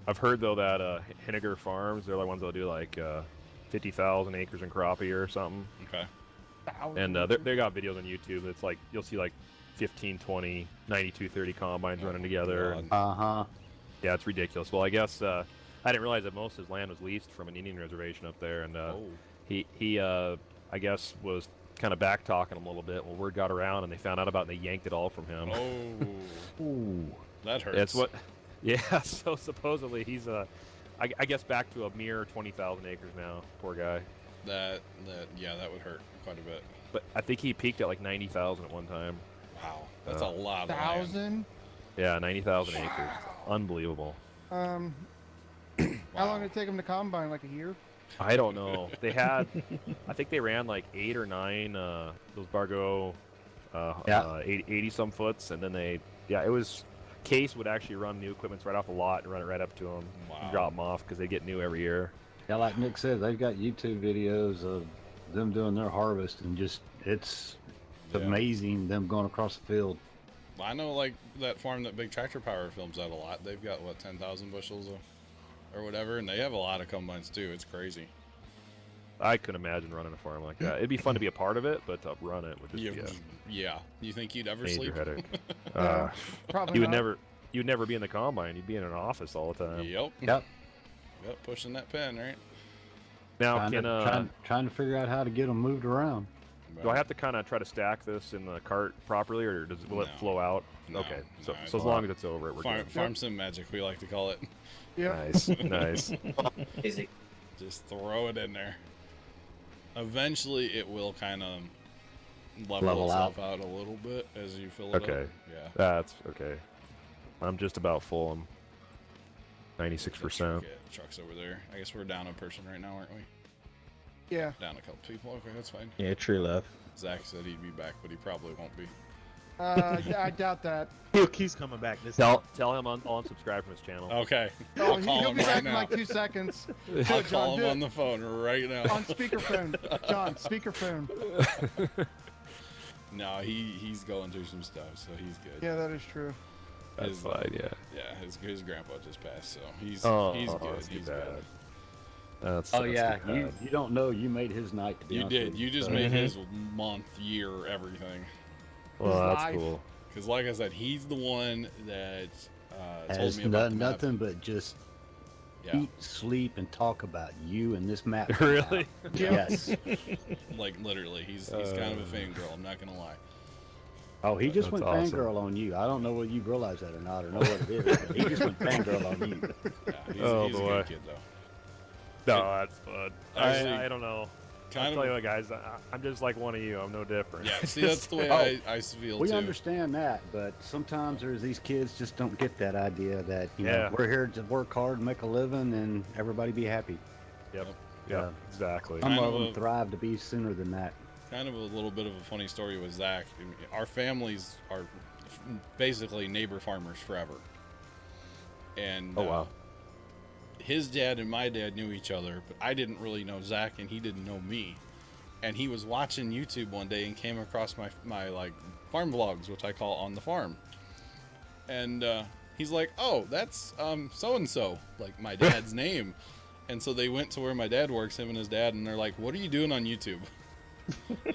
I've heard though that Henniger Farms, they're the ones that'll do like 50,000 acres in crappie or something. Okay. And they got videos on YouTube. It's like you'll see like 15, 20, 92, 30 combines running together. God. Uh-huh. Yeah, it's ridiculous. Well, I guess I didn't realize that most of his land was leased from an Indian reservation up there, and Oh. he I guess was kind of back talking him a little bit. Well, word got around, and they found out about it, and they yanked it all from him. Oh, Ooh. that hurts. It's what. Yeah. So supposedly he's I guess back to a mere 20,000 acres now. Poor guy. That would hurt quite a bit. But I think he peaked at like 90,000 at one time. Wow, that's a lot of land. 1,000. Yeah, 90,000 acres. Unbelievable. How long did it take them to combine? Like a year? I don't know. They had, I think they ran like 8 or 9 those Bargo, Yeah. 80 some foots, and then it was. Case would actually run new equipments right off the lot and run it right up to them, Wow. drop them off because they get new every year. Yeah, like Nick said, they've got YouTube videos of them doing their harvest, and just it's Yeah. amazing them going across the field. I know, like that farm that Big Tractor Power films out a lot. They've got 10,000 bushels or whatever, and they have a lot of combines too. It's crazy. I couldn't imagine running a farm like that. It'd be fun to be a part of it, but to run it would just be a Yeah. You think you'd ever major sleep? headache. Probably You would not. never be in the combine. You'd be in an office all the time. Yep. Yep. Yep. Pushing that pen, right? Now, trying to figure out how to get them moved around. do I have to kind of try to stack this in the cart properly, or will it No. flow out? No, Okay, so no, so as long as it's over it, we're good. Farm sim magic, we like to call it. Yeah. Nice, nice. Easy. Just throw it in there. Eventually, it will kind of level itself out a little bit as you fill it Okay, up. Yeah. that's okay. I'm just about full. I'm 96%. Okay, truck's over there. I guess we're down a person right now, aren't we? Yeah. Down a couple people. Okay, that's fine. Yeah, tree left. Zach said he'd be back, but he probably won't be. I doubt that. He's coming back this Tell him I'll unsubscribe from his channel. Okay. Oh, I'll call he'll him be right back in now. like 2 seconds. Do I'll it, call John. him Do on it. the phone right now. On speakerphone. John, speakerphone. No, he's going through some stuff, so he's good. Yeah, that is true. That's fine. Yeah. Yeah, his grandpa just passed, so he's Oh, he's good. that's too He's bad. good. Oh That's yeah, too you bad. don't know you made his night. To be You honest did. with You just so- made his month, year, everything. Well, His that's life. cool. Because, like I said, he's the one that told has me about done the map. nothing but just Yeah. eat, sleep, and talk about you and this map. Really? Yes. Like literally, he's kind of a fangirl. I'm not gonna lie. Oh, he just That's went awesome. fangirl on you. I don't know whether you realize that or not, or know what it is. But he just went fangirl on you. Yeah, he's, Oh, he's a boy. good kid though. No, that's fun. Actually, I don't know. kind I'll of- tell you what, guys. I'm just like one of you. I'm no different. Yeah, see, that's the way Oh, I feel We too. understand that, but sometimes there's these kids just don't get that idea that you Yeah. know we're here to work hard, and make a living, and everybody be happy. Yep. Yeah. Exactly. Some Kind of of them a- thrive to be sooner than that. Kind of a little bit of a funny story with Zach. Our families are basically neighbor farmers forever. And Oh, wow. his dad and my dad knew each other, but I didn't really know Zach, and he didn't know me. And he was watching YouTube one day and came across my like farm vlogs, which I call On the Farm. And he's like, "Oh, that's so and so, like my dad's name." And so they went to where my dad works, him and his dad, and they're like, "What are you doing on YouTube?"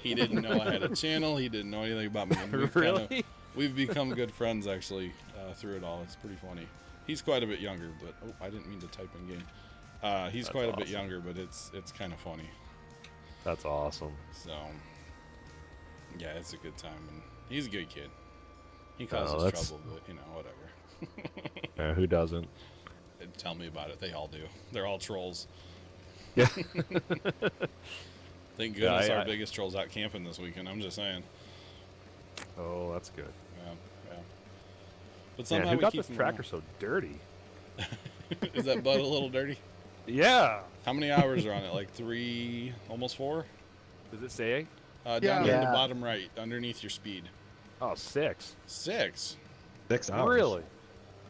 He didn't know I had a channel. He didn't know anything about me. And we've become good friends, actually, through it all. It's pretty funny. He's quite a bit younger, but... Oh, I didn't mean to type in game. He's quite a bit younger, but it's kind of funny. That's awesome. So, yeah, it's a good time. And he's a good kid. He causes trouble, but, you know, whatever. Who doesn't? Tell me about it. They all do. They're all trolls. Yeah. Thank goodness our biggest troll's out camping this weekend. I'm just saying. Oh, that's good. Yeah, yeah. But somehow who we got keep this tractor so dirty? Is that butt a little dirty? Yeah. How many hours are on it? Like 3, almost 4? Does it say? Down there in the bottom right, underneath your speed. Oh, 6. 6? 6 hours. Really?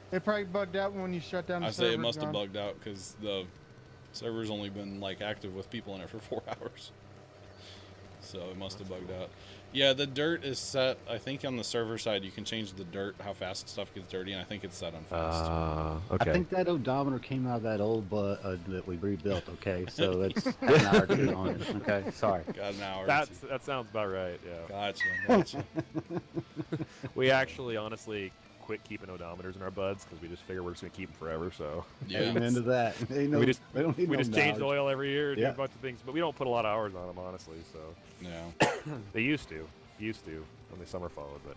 It probably bugged out when you shut down the I server. say it must have bugged out because the server's only been like active with people in it for 4 hours. So it must have bugged out. Yeah, the dirt is set. I think on the server side you can change the dirt, how fast stuff gets dirty, and I think it's set on fast. I think that odometer came out of that old that we rebuilt. Okay, so it's an hour or two on it. Okay, sorry. Got an hour. That sounds about right. Yeah. Gotcha. We actually, honestly, quit keeping odometers in our buds because we just figure we're just gonna keep them forever. So. Yeah. Amen to that. We just change the oil every year, do a bunch of things, but we don't put a lot of hours on them, honestly. So. Yeah. They used to when the summer followed, but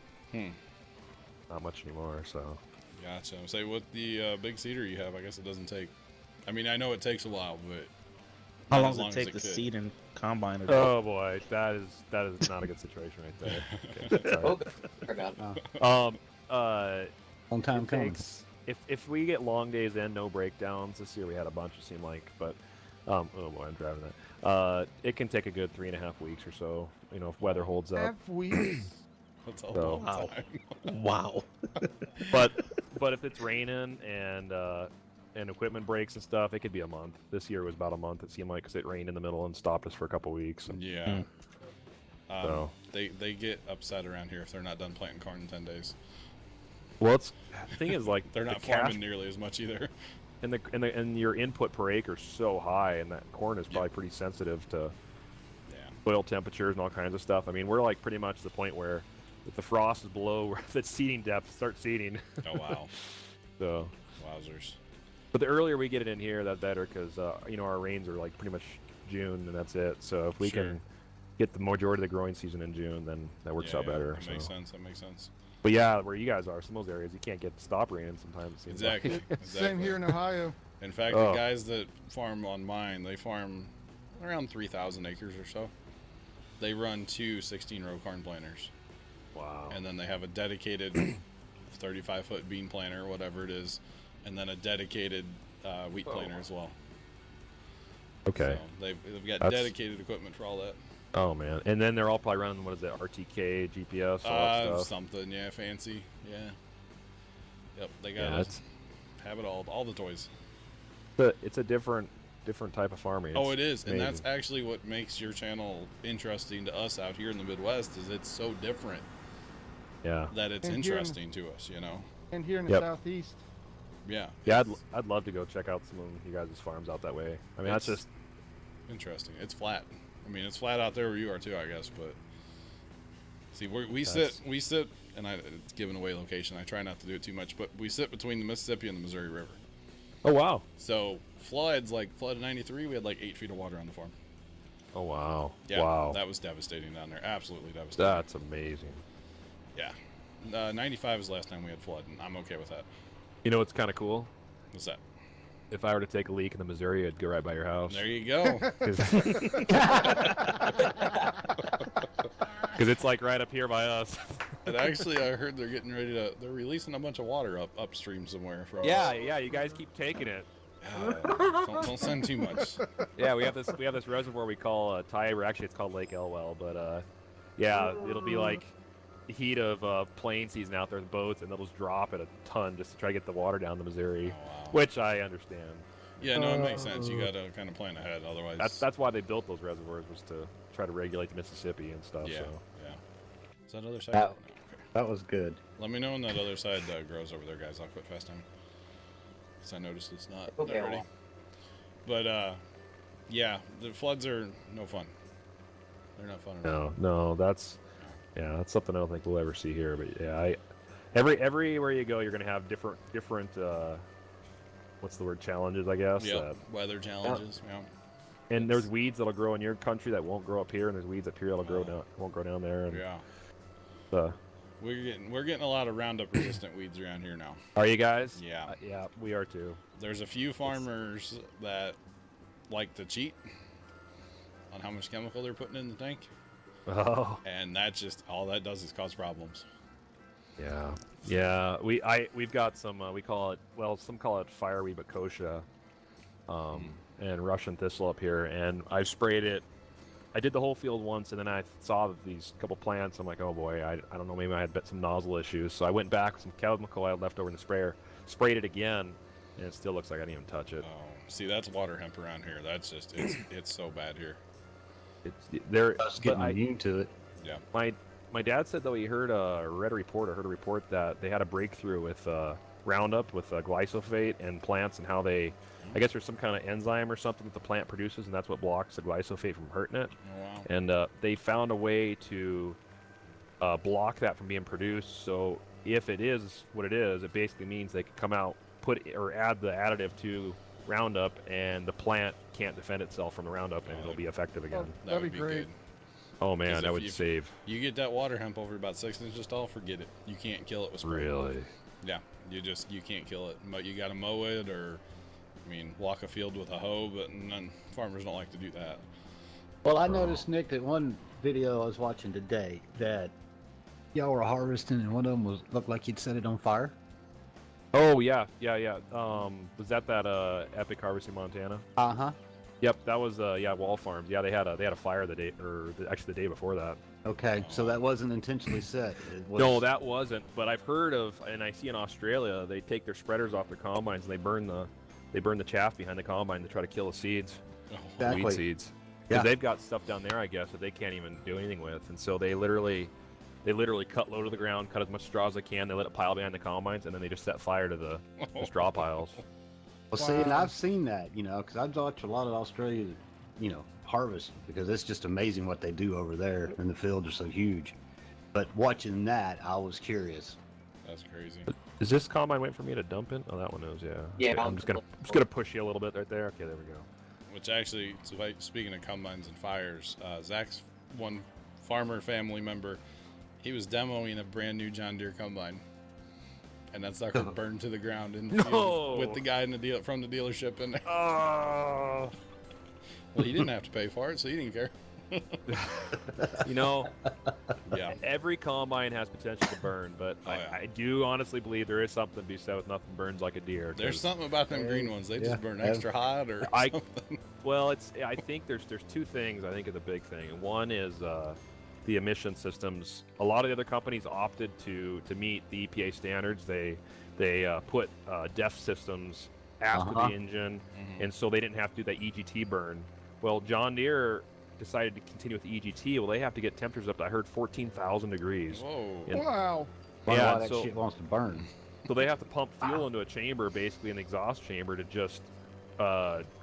not much anymore. So. Gotcha. Say with the big seeder you have, I guess it doesn't take. I mean, I know it takes a while, but how long does it take to seed and combine it? Oh boy, that is not a good situation right there. Okay, sorry. Long time coming. If we get long days in, no breakdowns. This year we had a bunch, it seemed like, but oh boy, I'm driving that. It can take a good 3.5 weeks or so, you know, if weather holds up. 3.5 weeks. That's a long time. Wow. but if it's raining and equipment breaks and stuff, it could be a month. This year was about a month. It seemed like because it rained in the middle and stopped us for a couple weeks. And, yeah. So. They get upset around here if they're not done planting corn in 10 days. Well, the thing is, like, they're not farming nearly as much either. And your input per acre is so high, and that corn is probably pretty sensitive to soil temperatures and all kinds of stuff. I mean, we're like pretty much to the point where if the frost is below the seeding depth, start seeding. Oh wow. So. Wowzers. But the earlier we get it in here, that better, because you know, our rains are like pretty much June, and that's it. So if we can get the majority of the growing season in June, then that works out better. That makes sense. That makes sense. But yeah, where you guys are, some of those areas, you can't get stop raining sometimes. It seems Exactly. Like. Exactly. Same here in Ohio. In fact, the guys that farm on mine, they farm around 3,000 acres or so. They run 2 16-row corn planters. Wow. And then they have a dedicated 35-foot bean planter, whatever it is, and then a dedicated wheat planter as well. Okay. So they've got dedicated equipment for all that. Oh man! And then they're all probably running, what is it, RTK, GPS, all that stuff. Something, yeah, fancy, yeah. Yep, they got have it all the toys. But it's a different type of farming. Oh, it is, and that's actually what makes your channel interesting to us out here in the Midwest. Is it's so different. Yeah. That it's interesting to us, you know. And here in the Southeast. Yeah. Yeah, I'd love to go check out some of you guys' farms out that way. I mean, that's just interesting. It's flat. I mean, it's flat out there where you are too, I guess. But see, we sit, and it's giving away location. I try not to do it too much, but we sit between the Mississippi and the Missouri River. Oh wow! So floods, like flood in '93, we had like 8 feet of water on the farm. Oh wow! Yeah, wow, that was devastating down there. Absolutely devastating. That's amazing. Yeah, '95 was the last time we had flood, and I'm okay with that. You know what's kind of cool? What's that? If I were to take a leak in the Missouri, I'd go right by your house. There you go. Because it's like right up here by us. And actually, I heard they're getting ready to. They're releasing a bunch of water upstream somewhere from us. Yeah. You guys keep taking it. Don't send too much. Yeah, we have this reservoir we call Tiber. Actually, it's called Lake Elwell, but yeah, it'll be like heat of plane season out there with boats, and they'll just drop it a ton just to try to get the water down the Missouri, which I understand. Yeah, no, it makes sense. You got to kind of plan ahead, otherwise. That's why they built those reservoirs, was to try to regulate the Mississippi and stuff. Yeah, so. yeah. Is that other side? That was good. Let me know when that other side grows over there, guys. I'll quit fast time. Because I noticed it's not ready. But yeah, the floods are no fun. They're not fun at all. No, that's something I don't think we'll ever see here. But yeah, everywhere you go, you're gonna have different what's the word, challenges, I guess. Yeah, weather challenges. Yeah. And there's weeds that'll grow in your country that won't grow up here, and there's weeds up here that'll won't grow down there. And, yeah. We're getting a lot of Roundup resistant weeds around here now. Are you guys? Yeah. Yeah, we are too. There's a few farmers that like to cheat on how much chemical they're putting in the tank. Oh. And that's just all that does is cause problems. Yeah. We've got some some call it fireweed, but kochia, and Russian thistle up here, and I've sprayed it. I did the whole field once, and then I saw these couple plants. I'm like, oh boy, I don't know, maybe I had some nozzle issues. So I went back with some chemical I had left over in the sprayer, sprayed it again, and it still looks like I didn't even touch it. Oh, see, that's water hemp around here. That's just it's so bad here. They're getting immune to it. Yeah. My dad said though he heard I heard a report that they had a breakthrough with Roundup with glyphosate and plants, and how I guess there's some kind of enzyme or something that the plant produces, and that's what blocks the glyphosate from hurting it. Oh, wow. And they found a way to block that from being produced. So if it is what it is, it basically means they could come out, add the additive to Roundup, and the plant can't defend itself from the Roundup, and it'll be effective again. That would be great. Oh man, that would save. You get that water hemp over about 6 inches tall, forget it. You can't kill it with spray. Really? Yeah, you can't kill it. But you got to mow it, or walk a field with a hoe. But farmers don't like to do that. Well, I noticed, Nick, that one video I was watching today that y'all were harvesting, and one of them looked like you'd set it on fire. Oh yeah. Was that Epic Harvest in Montana? Yep, that was Welker Farms. Yeah, they had a fire the day before that. Okay, so that wasn't intentionally set. No, that wasn't. But I've heard of, and I see in Australia, they take their spreaders off their combines and they burn the chaff behind the combine to try to kill the seeds, Exactly. weed seeds. Because they've got stuff down there, I guess, that they can't even do anything with, and so they literally cut low to the ground, cut as much straw as they can, they let it pile behind the combines, and then they just set fire to the straw piles. Well, see, and I've seen that, because I've watched a lot of Australia, harvest, because it's just amazing what they do over there, and the fields are so huge. But watching that, I was curious. That's crazy. Is this combine waiting for me to dump in? Oh, that one is, yeah. Yeah. Okay, I'm just gonna push you a little bit right there. Okay, there we go. Which actually, speaking of combines and fires, Zach's one farmer family member, he was demoing a brand new John Deere combine, and that sucker burned to the ground in the field with the guy from the dealership in there. Oh. Well, he didn't have to pay for it, so he didn't care. Yeah. Every combine has potential to burn, but I do honestly believe there is something to be said with nothing burns like a deer. There's something about them green ones; they just burn extra hot, or something. Well, I think there's two things. I think are the big thing. And one is the emission systems. A lot of the other companies opted to meet the EPA standards. They put DEF systems after the engine, and so they didn't have to do that EGT burn. Well, John Deere decided to continue with the EGT. Well, they have to get temperatures up to, I heard, 14,000 degrees. Whoa. Wow. Yeah, that shit wants to burn. So they have to pump fuel into a chamber, basically an exhaust chamber, to just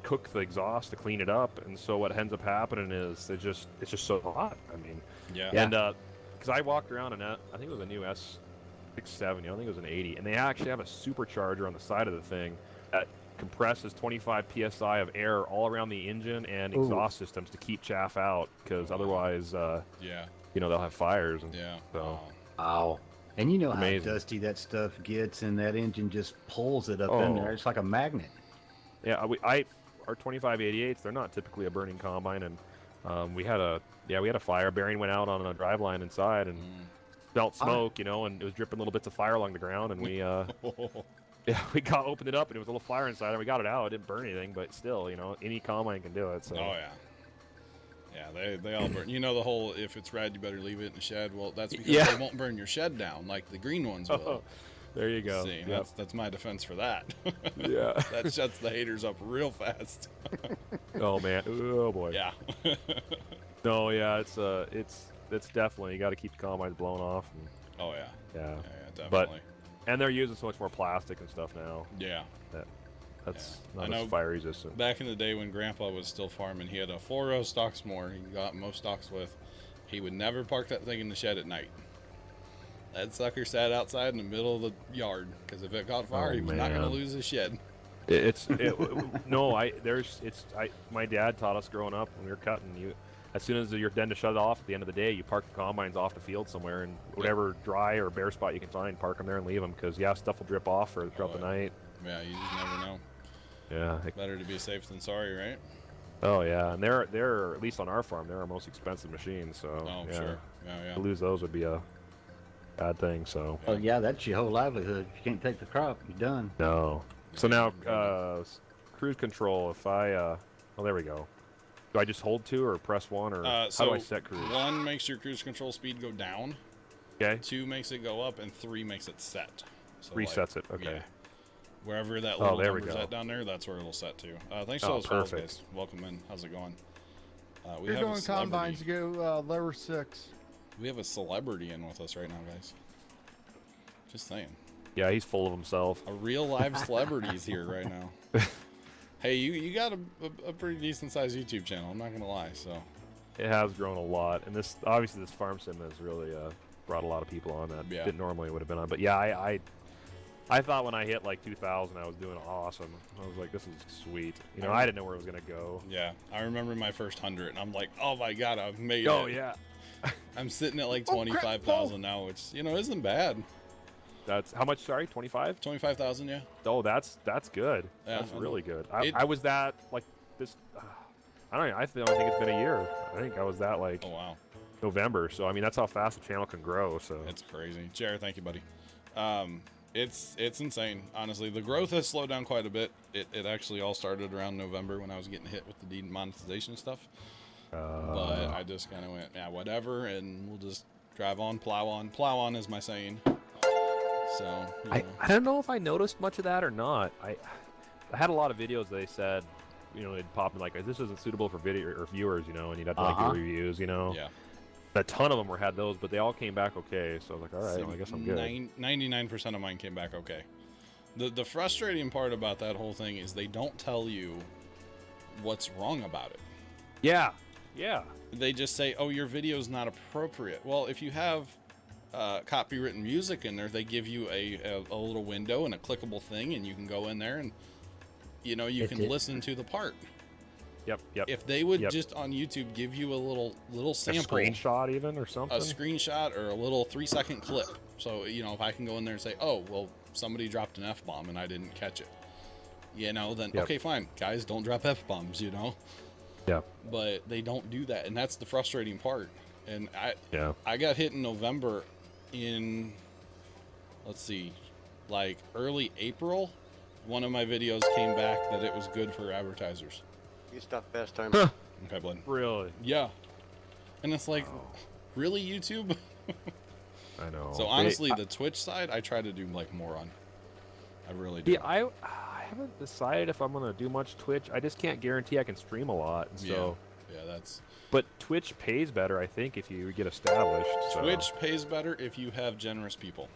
cook the exhaust to clean it up. And so what ends up happening is it's just so hot. Yeah. And because I walked around and I think it was a new S670. I don't think it was an 80, and they actually have a supercharger on the side of the thing that compresses 25 psi of air all around the engine and exhaust systems to keep chaff out, because otherwise they'll have fires. And so wow. And you know how dusty that stuff gets, and that engine just pulls it up in there. It's like a magnet. Yeah, our 2588s, they're not typically a burning combine, and we had a fire. Bearing went out on a drive line inside and smelled smoke, and it was dripping little bits of fire along the ground, and we opened it up, and it was a little fire inside, and we got it out. It didn't burn anything, but still, any combine can do it. So. Oh yeah, they all burn. The whole if it's red, you better leave it in the shed. Well, that's because they won't burn your shed down like the green ones will. There you go. See, that's my defense for that. Yeah, that shuts the haters up real fast. Oh man, oh boy. Yeah. No, yeah, it's definitely, you got to keep the combines blown off. And, oh yeah. Yeah, definitely. And they're using so much more plastic and stuff now. Yeah. That's not as fire resistant. Back in the day when Grandpa was still farming, he had a 4-row stalk mower he got most stalks with, he would never park that thing in the shed at night. That sucker sat outside in the middle of the yard because if it caught fire, he was not going to lose his shed. My dad taught us growing up when we were cutting. As soon as you're done to shut it off, at the end of the day, you park the combines off the field somewhere, and whatever dry or bare spot you can find, park them there and leave them, because stuff will drip off throughout the night. Yeah, you just never know. Yeah. Better to be safe than sorry, right? Oh yeah, and they're at least on our farm, they're our most expensive machines. So sure. Yeah. To lose those would be a bad thing. So. Oh yeah, that's your whole livelihood. If you can't take the crop, you're done. No. So now, cruise control. If I, oh, there we go. Do I just hold 2 or press 1 or how do I set cruise? 1 makes your cruise control speed go down. Okay. 2 makes it go up, and 3 makes it set. So resets it. Okay. Yeah. Wherever that little there we number's go. at down there, that's where it'll set to. Thanks for those calls, guys. Welcome in. How's it going? We You're have going combines to go lower 6. We have a celebrity in with us right now, guys. Just saying. Yeah, he's full of himself. A real live celebrity's here right now. Hey, you got a pretty decent sized YouTube channel. I'm not gonna lie. So it has grown a lot, and this farm sim has really brought a lot of people on that didn't normally would have been on. But yeah, I thought when I hit like 2,000, I was doing awesome. I was like, this is sweet. I didn't know where it was gonna go. Yeah, I remember my first 100, and I'm like, oh my god, I've made it. Oh yeah. I'm sitting at like 25,000 now, which isn't bad. That's how much? Sorry, 25. 25,000, yeah. Oh, that's good. Yeah, that's really good. I was that like this. I don't know. I don't think it's been a year. I think I was that like. Oh wow. November. So I mean, that's how fast the channel can grow. So it's crazy. Jared, thank you, buddy. It's insane. Honestly, the growth has slowed down quite a bit. It actually all started around November when I was getting hit with the demonetization stuff. But I just kind of went, yeah, whatever, and we'll just drive on, plow on. Plow on is my saying. So I don't know if I noticed much of that or not. I had a lot of videos they said, they'd pop in like, this isn't suitable for video or viewers, and you'd have to like do reviews, Yeah. A ton of them had those, but they all came back okay. So I was like, all right, well, I guess I'm good. 99% of mine came back okay. The frustrating part about that whole thing is they don't tell you what's wrong about it. Yeah. They just say, oh, your video's not appropriate. Well, if you have copywritten music in there, they give you a little window and a clickable thing, and you can go in there and you can listen to the part. Yep. If they would just on YouTube give you a little sample, a screenshot even or something, a screenshot or a little 3-second clip. So if I can go in there and say, oh well, somebody dropped an F-bomb and I didn't catch it, then okay, fine, guys, don't drop F-bombs, Yeah. But they don't do that, and that's the frustrating part. And I got hit in November in, let's see, like early April. One of my videos came back that it was good for advertisers. You stop fast time. Okay, bud. Really? Yeah. And it's like, really, YouTube? I know. So honestly, the Twitch side, I try to do like more on. I really do. Yeah, I haven't decided if I'm gonna do much Twitch. I just can't guarantee I can stream a lot. So yeah, that's. But Twitch pays better, I think, if you get established. So. Twitch pays better if you have generous people.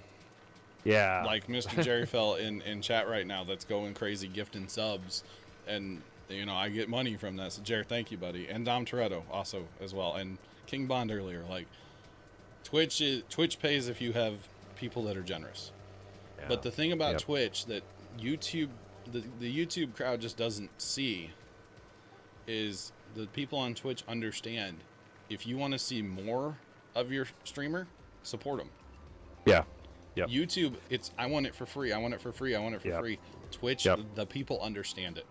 Yeah. Like Mr. Jerry fell in chat right now that's going crazy gifting subs, and I get money from that. So Jared, thank you, buddy. And Dom Toretto also as well. And King Bond earlier. Like Twitch pays if you have people that are generous. Yeah. But the thing about Twitch that YouTube the YouTube crowd just doesn't see is the people on Twitch understand if you want to see more of your streamer, support them. Yeah. Yep. YouTube, it's I want it for free. I want it for free. I want it for free. Twitch, the people understand it.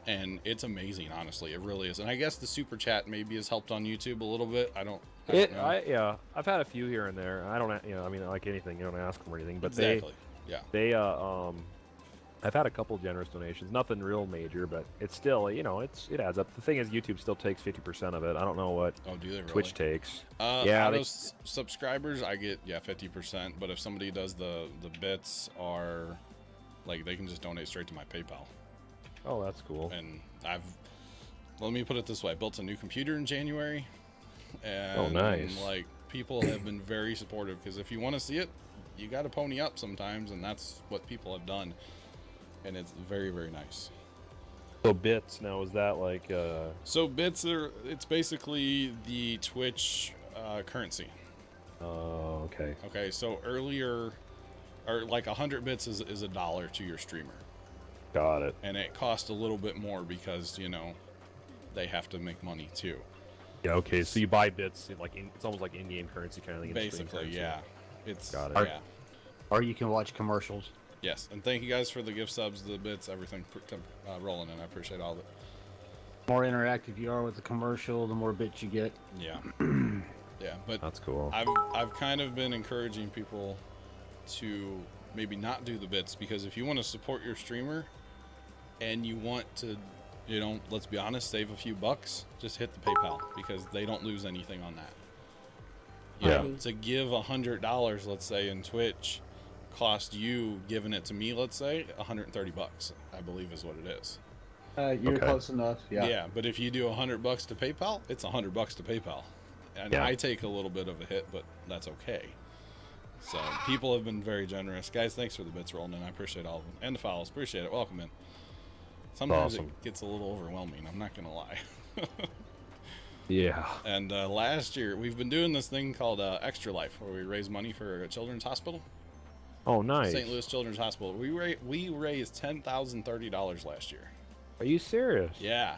And it's amazing, honestly. It really is. And I guess the super chat maybe has helped on YouTube a little bit. I don't know. I've had a few here and there. I don't, I mean, like anything, you don't ask them or anything. But exactly. I've had a couple generous donations. Nothing real major, but it's still, it adds up. The thing is, YouTube still takes 50% of it. I don't know what do they really? Twitch takes. Those subscribers, I get 50%. But if somebody does the bits, are like they can just donate straight to my PayPal. Oh, that's cool. And let me put it this way: I built a new computer in January, and nice. Like people have been very supportive because if you want to see it, you got to pony up sometimes, and that's what people have done. And it's very, very nice. So bits now, is that like So bits it's basically the Twitch currency. Oh, okay. Okay, so earlier, or like 100 bits is $1 to your streamer. Got it. And it costs a little bit more because, you know, they have to make money too. Yeah, okay, so you buy bits, it's almost like in-game currency kind of thing. Basically, yeah. It's, got it. Yeah. Or you can watch commercials. Yes, and thank you guys for the gift subs, the bits, everything rolling in. I appreciate all of it. The more interactive you are with the commercial, the more bits you get. Yeah. Yeah, but that's cool. I've kind of been encouraging people to maybe not do the bits, because if you want to support your streamer and you want to, you know, let's be honest, save a few bucks, just hit the PayPal, because they don't lose anything on that. You know, to give $100, let's say, in Twitch, cost you giving it to me, let's say, $130, I believe is what it is. You're close enough. Yeah. Yeah, but if you do $100 to PayPal, it's $100 to PayPal, and I take a little bit of a hit, but that's okay. So people have been very generous, guys. Thanks for the bits rolling in. I appreciate all of them, and the follows. Appreciate it. Welcome in. Sometimes it gets a little overwhelming. I'm not gonna lie. Yeah. And last year we've been doing this thing called Extra Life, where we raise money for a children's hospital. Oh, nice. St. Louis Children's Hospital. We raised $10,030 last year. Are you serious? Yeah.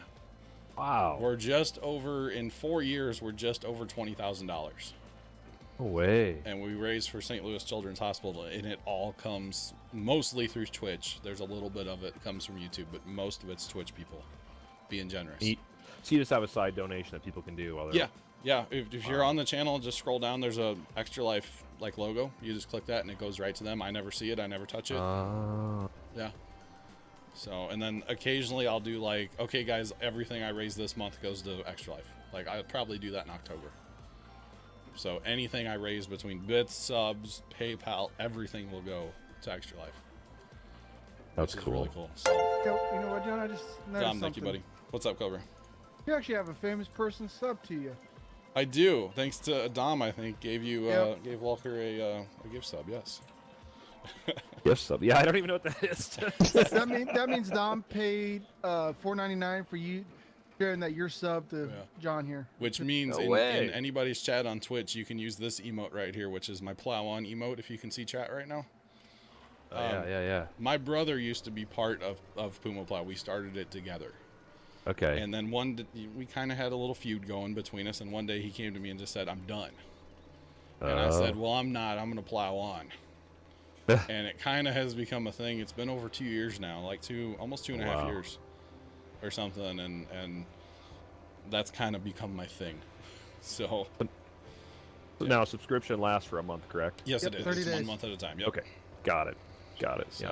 Wow. We're just over, in 4 years, we're just over $20,000. No way. And we raised for St. Louis Children's Hospital, and it all comes mostly through Twitch. There's a little bit of it comes from YouTube, but most of it's Twitch people being generous. So you just have a side donation that people can do while they're... Yeah. If you're on the channel, just scroll down. There's a Extra Life logo. You just click that, and it goes right to them. I never see it. I never touch it. Yeah. So, and then occasionally I'll do okay, guys, everything I raise this month goes to Extra Life. I'll probably do that in October. So anything I raise between bits, subs, PayPal, everything will go to Extra Life. That's which cool. Is really cool. So, You know what, John? I just noticed Dom, thank something. you, buddy. What's up, Cobra? You actually have a famous person sub to you. I do. Thanks to Dom, I think, gave gave Welker a gift sub. Yes. Gift sub. Yeah, I don't even know what that is. that means Dom paid $4.99 for you sharing that you're sub to John here. Which means No way. in anybody's chat on Twitch, you can use this emote right here, which is my Plow on emote. If you can see chat right now. Yeah. My brother used to be part of Puma Plow. We started it together. Okay. And then we kind of had a little feud going between us, and one day he came to me and just said, "I'm done." And I said, "Well, I'm not. I'm going to plow on." And it kind of has become a thing. It's been over 2 years now, almost 2.5 years or something, and that's kind of become my thing. So now subscription lasts for a month, correct? Yes, it is. 30 It's days. 1 month at a time. Yep. Okay. Got it. So Yeah.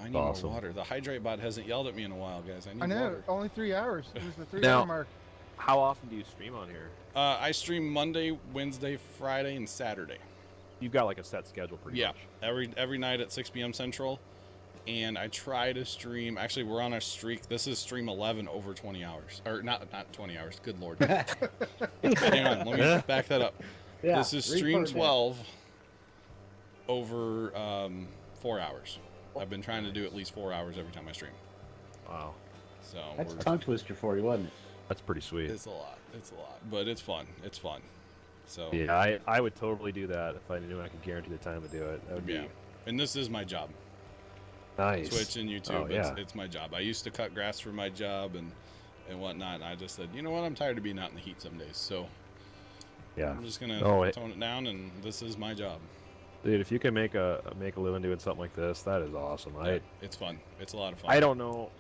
I need Awesome. more water. The hydrate bot hasn't yelled at me in a while, guys. I need I know. water. Only 3 hours. It was the 3 Now- hour mark. How often do you stream on here? I stream Monday, Wednesday, Friday, and Saturday. You've got a set schedule pretty much. Every night at 6 p.m. Central, and I try to stream. Actually, we're on a streak. This is stream 11 over 20 hours, or not 20 hours. Good lord. Hang on, let me back that up. Yeah, This is stream 12 over 4 hours. I've been trying to do at least 4 hours every time I stream. Wow. So That's a tongue twister for you, wasn't it? That's pretty sweet. it's a lot. It's a lot, but it's fun. It's fun. So Yeah, I would totally do that if I knew I could guarantee the time to do it. That would be and this is my job. nice. Twitch and YouTube. Oh, yeah. It's my job. I used to cut grass for my job and whatnot. And I just said, you know what? I'm tired of being out in the heat some days. So Yeah. I'm just gonna tone it down, and this is my job. Dude, if you can make a living doing something like this, that is awesome. Yeah, it's fun. It's a lot of fun. I don't know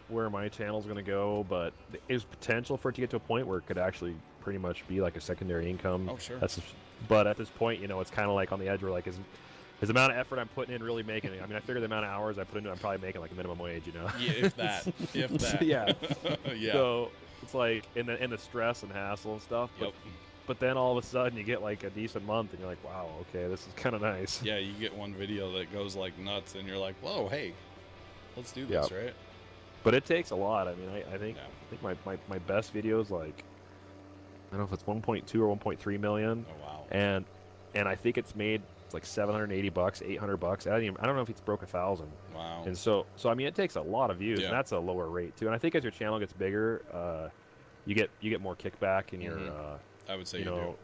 where my channel's gonna go, but there's potential for it to get to a point where it could actually pretty much be like a secondary income. Oh, sure. But at this point, it's kind of like on the edge where is the amount of effort I'm putting in really making it? I mean, I figure the amount of hours I put into it, I'm probably making like a minimum wage, Yeah, if that. If that. Yeah. Yeah. So it's like in the stress and hassle and stuff. Yep. But then all of a sudden you get like a decent month and you're like, wow, okay, this is kind of nice. Yeah, you get one video that goes like nuts, and you're like, whoa, hey, let's do this, right? But it takes a lot. I mean, I think my best videos I don't know if it's 1.2 or 1.3 million. Oh wow. And I think it's made like $780, $800. I don't know if it's broke 1,000. Wow. And so I mean, it takes a lot of views, Yeah. and that's a lower rate too. And I think as your channel gets bigger, you get more kickback in your I would say you you know,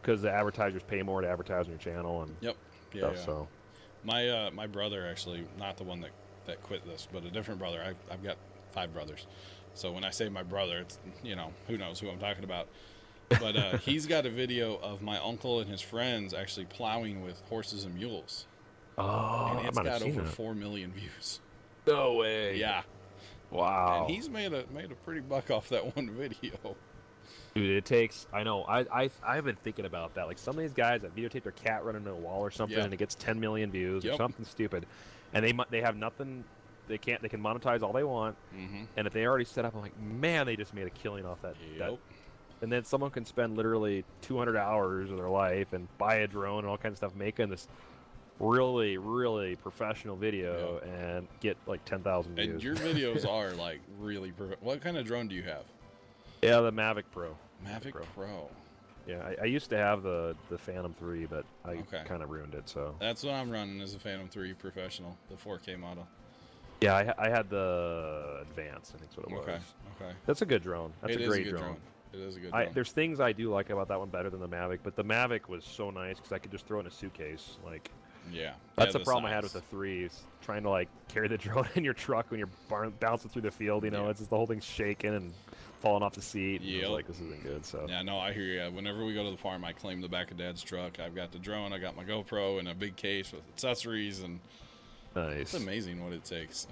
because the advertisers pay more to advertise on your channel and Yep. Yeah, stuff. yeah. So my brother actually, not the one that quit this, but a different brother. I've got 5 brothers. So when I say my brother, it's, you know, who knows who I'm talking about. But he's got a video of my uncle and his friends actually plowing with horses and mules. Oh, and it's I might have got seen over that. 4 million views. No way. Yeah. Wow. And he's made a pretty buck off that one video. Dude, it takes. I know. I've been thinking about that. Like some of these guys that videotape their cat running into a wall or something, Yeah. and it gets 10 million views or Yep. something stupid, and they have nothing. They can monetize all they want, Mm-hmm. and if they already set up, I'm like, man, they just made a killing off that. Yep. And then someone can spend literally 200 hours of their life and buy a drone and all kinds of stuff, making this really, really professional video and get like 10,000 views. And your videos are like really perfect. What kind of drone do you have? Yeah, the Mavic Pro. Mavic Pro. Yeah, I used to have the Phantom 3, but I Okay. kind of ruined it. So That's what I'm running as a Phantom 3 Professional, the 4K model. yeah, I had the Advanced. I think's what it was. Okay. Okay. That's a good drone. That's It a is great good drone. It is a good drone. There's things I do like about that one better than the Mavic, but the Mavic was so nice because I could just throw it in a suitcase. Like, Yeah. that's Yeah, the problem I had with the 3 is trying to like carry the drone in your truck when you're bouncing through the field. You know, Yeah. it's just the whole thing's shaking and falling off the seat. And I was Yep. like, this isn't good. So Yeah, no, I hear you. Whenever we go to the farm, I claim the back of Dad's truck. I've got the drone, I got my GoPro, and a big case with accessories, and nice. it's amazing what it takes.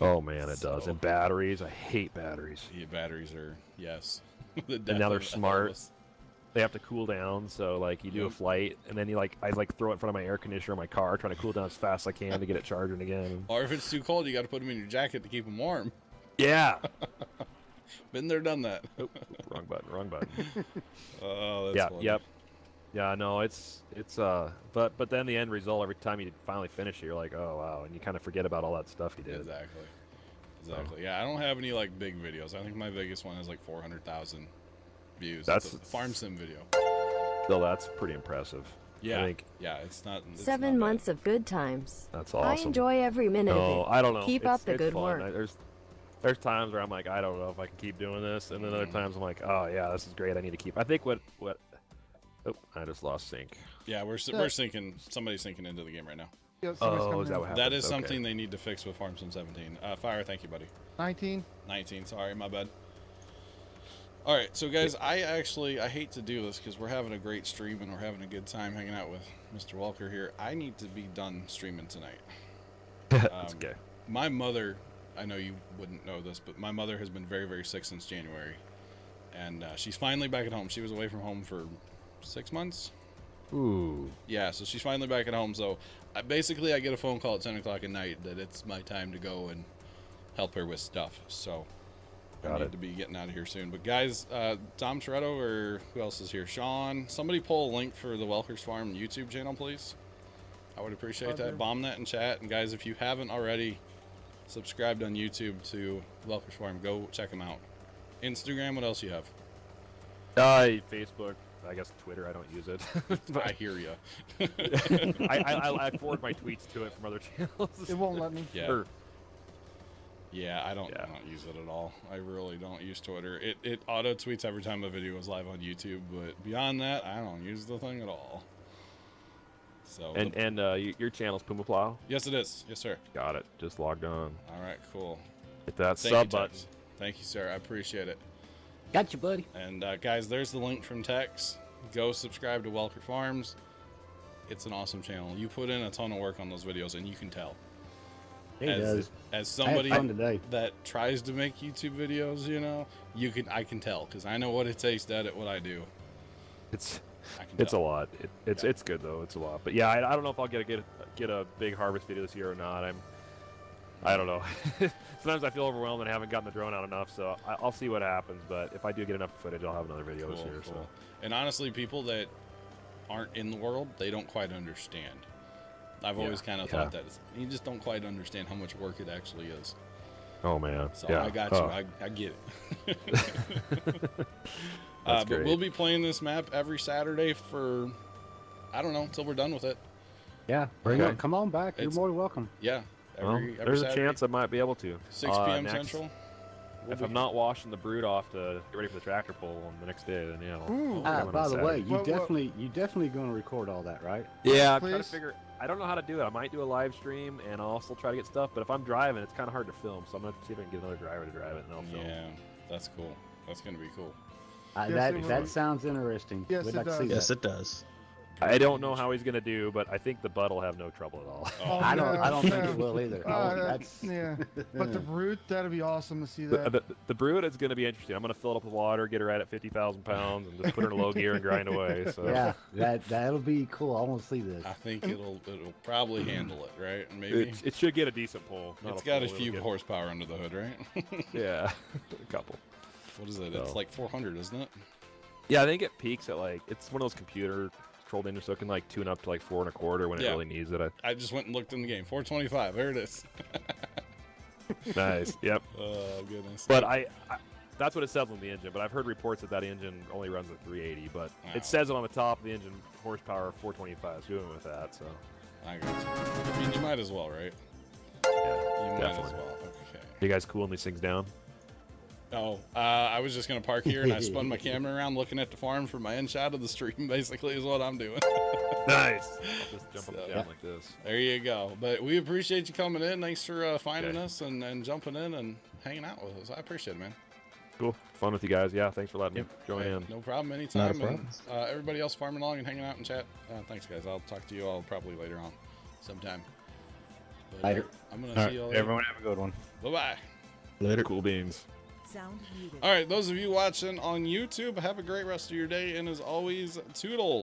Oh man, it does. So- And batteries, I hate batteries. Yeah, batteries are, yes. The And death now they're of smart. Elvis. They have to cool down, so like you do a Yep. flight, and then I throw it in front of my air conditioner in my car, trying to cool down as fast as I can to get it charging again. Or if it's too cold, you got to put them in your jacket to keep them warm. Yeah. Been there, done that. Wrong button. Oh, that's Yeah. funny. Yep. Yeah. No, it's but then the end result every time you finally finish it, you're like, oh wow, and you kind of forget about all that stuff you did. Exactly. Yeah, I don't have any like big videos. I think my biggest one is like 400,000 views. That's a farm sim video. So that's pretty impressive. Yeah. I think Yeah, it's not. It's 7 months of good times. that's I awesome. enjoy every minute No, of it. I don't know. Keep It's- up the it's good fun. work. There's times where I'm like, I don't know if I can keep doing this, and then other times I'm like, oh yeah, this is great. I need to keep. I think what. Oh, I just lost sync. Yeah, we're syncing. Somebody's syncing into the game right now. Yeah, somebody's Oh, coming is that in. what happened? That is Okay. something they need to fix with Farm Sim 17. Fire, thank you, buddy. 19. 19. Sorry, my bad. All right, so guys, I hate to do this because we're having a great stream and we're having a good time hanging out with Mr. Welker here. I need to be done streaming tonight. That's okay. My mother, I know you wouldn't know this, but my mother has been very, very sick since January, and she's finally back at home. She was away from home for 6 months. Ooh. Yeah, so she's finally back at home. So I get a phone call at 10 o'clock at night that it's my time to go and help her with stuff. So I need to be getting out of here soon. But guys, Tom Toretto, or who else is here? Sean, somebody pull a link for the Welker's Farm YouTube channel, please. I would appreciate that. Bomb that in chat. And guys, if you haven't already subscribed on YouTube to Welker's Farm, go check them out. Instagram, what else you have? Facebook. I guess Twitter, I don't use it. I hear you. I forward my tweets to it from other channels. It won't let me. Yeah. Yeah, I don't use it at all. I really don't use Twitter. It auto tweets every time a video is live on YouTube, but beyond that, I don't use the thing at all. So And your channel's Puma Plow? Yes, it is. Yes, sir. Got it. Just logged on. All right, cool. Hit that Thank sub you, button. Tex. Thank you, sir. I appreciate it. Gotcha, buddy. And guys, there's the link from Tex. Go subscribe to Welker Farms. It's an awesome channel. You put in a ton of work on those videos, and you can tell. He does. As somebody I had fun today. that tries to make YouTube videos, you know, I can tell because I know what it takes to edit what I do. It's I can a tell. lot. It's good though. It's a lot. But yeah, I don't know if I'll get a big harvest video this year or not. I don't know. Sometimes I feel overwhelmed and I haven't gotten the drone out enough, so I'll see what happens. But if I do get enough footage, I'll have another video this year. Cool. So. And honestly, people that aren't in the world, they don't quite understand. I've always kind of thought that you just don't quite understand how much work it actually is. Oh man. So yeah. I got you. I get it. But great. we'll be playing this map every Saturday for, I don't know, until we're done with it. Yeah, bring it. Come on back. You're It's- more than welcome. Yeah. Well, Every there's Saturday, a chance I might be able to. 6 p.m. Next, Central. if I'm not washing the brood off to get ready for the tractor pull on the next day, then yeah. By the way, you definitely going to record all that, right? Yeah, I'm trying to figure. I don't know how to do it. I might do a live stream and I'll also try to get stuff. But if I'm driving, it's kind of hard to film. So I'm gonna see if I can get another driver to drive it, and I'll film. Yeah, that's cool. That's gonna be cool. That sounds interesting. Yes, We'd it like to does. see Yes, that. it does. I don't know how he's gonna do, but I think the butt will have no trouble at all. Oh, I don't think no. it will either. That's Yeah, but the brute, that'd be awesome to see that. The brood is going to be interesting. I'm going to fill it up with water, get her right at 50,000 pounds, and just put her in low gear and grind away. So. Yeah, that'll be cool. I want to see this. I think it'll probably handle it, right? Maybe it should get a decent pull. It's got a few horsepower under the hood, right? Yeah, a couple. What is it? It's like 400, isn't it? Yeah, I think it peaks at like, it's one of those computer controlled engines, so it can like tune up to like 4 1/4 when it really needs it. I just went and looked in the game. 425. There it is. Nice. Yep. Oh goodness. But I that's what it says on the engine. But I've heard reports that engine only runs at 380. But it says it on the top of the engine, horsepower 425. So we went with that. So I got you. I mean, you might as well, right? Yeah, you definitely. might as well. Okay. You guys cooling these things down? Oh, I was just gonna park here and I spun my camera around looking at the farm for my end shot of the stream. Basically, is what I'm doing. Nice. I'll just jump up and down like this. There you go. But we appreciate you coming in. Thanks for finding us and jumping in and hanging out with us. I appreciate it, man. Cool. Fun with you guys. Yeah, thanks for letting me join in. No problem. Anytime. And, everybody else farming along and hanging out and chat. Thanks, guys. I'll talk to you all probably later on sometime. But, Later. I'm going to see you all later. Everyone have a good one. Bye-bye. Later. Cool beans. All right, those of you watching on YouTube, have a great rest of your day. And as always, toodles.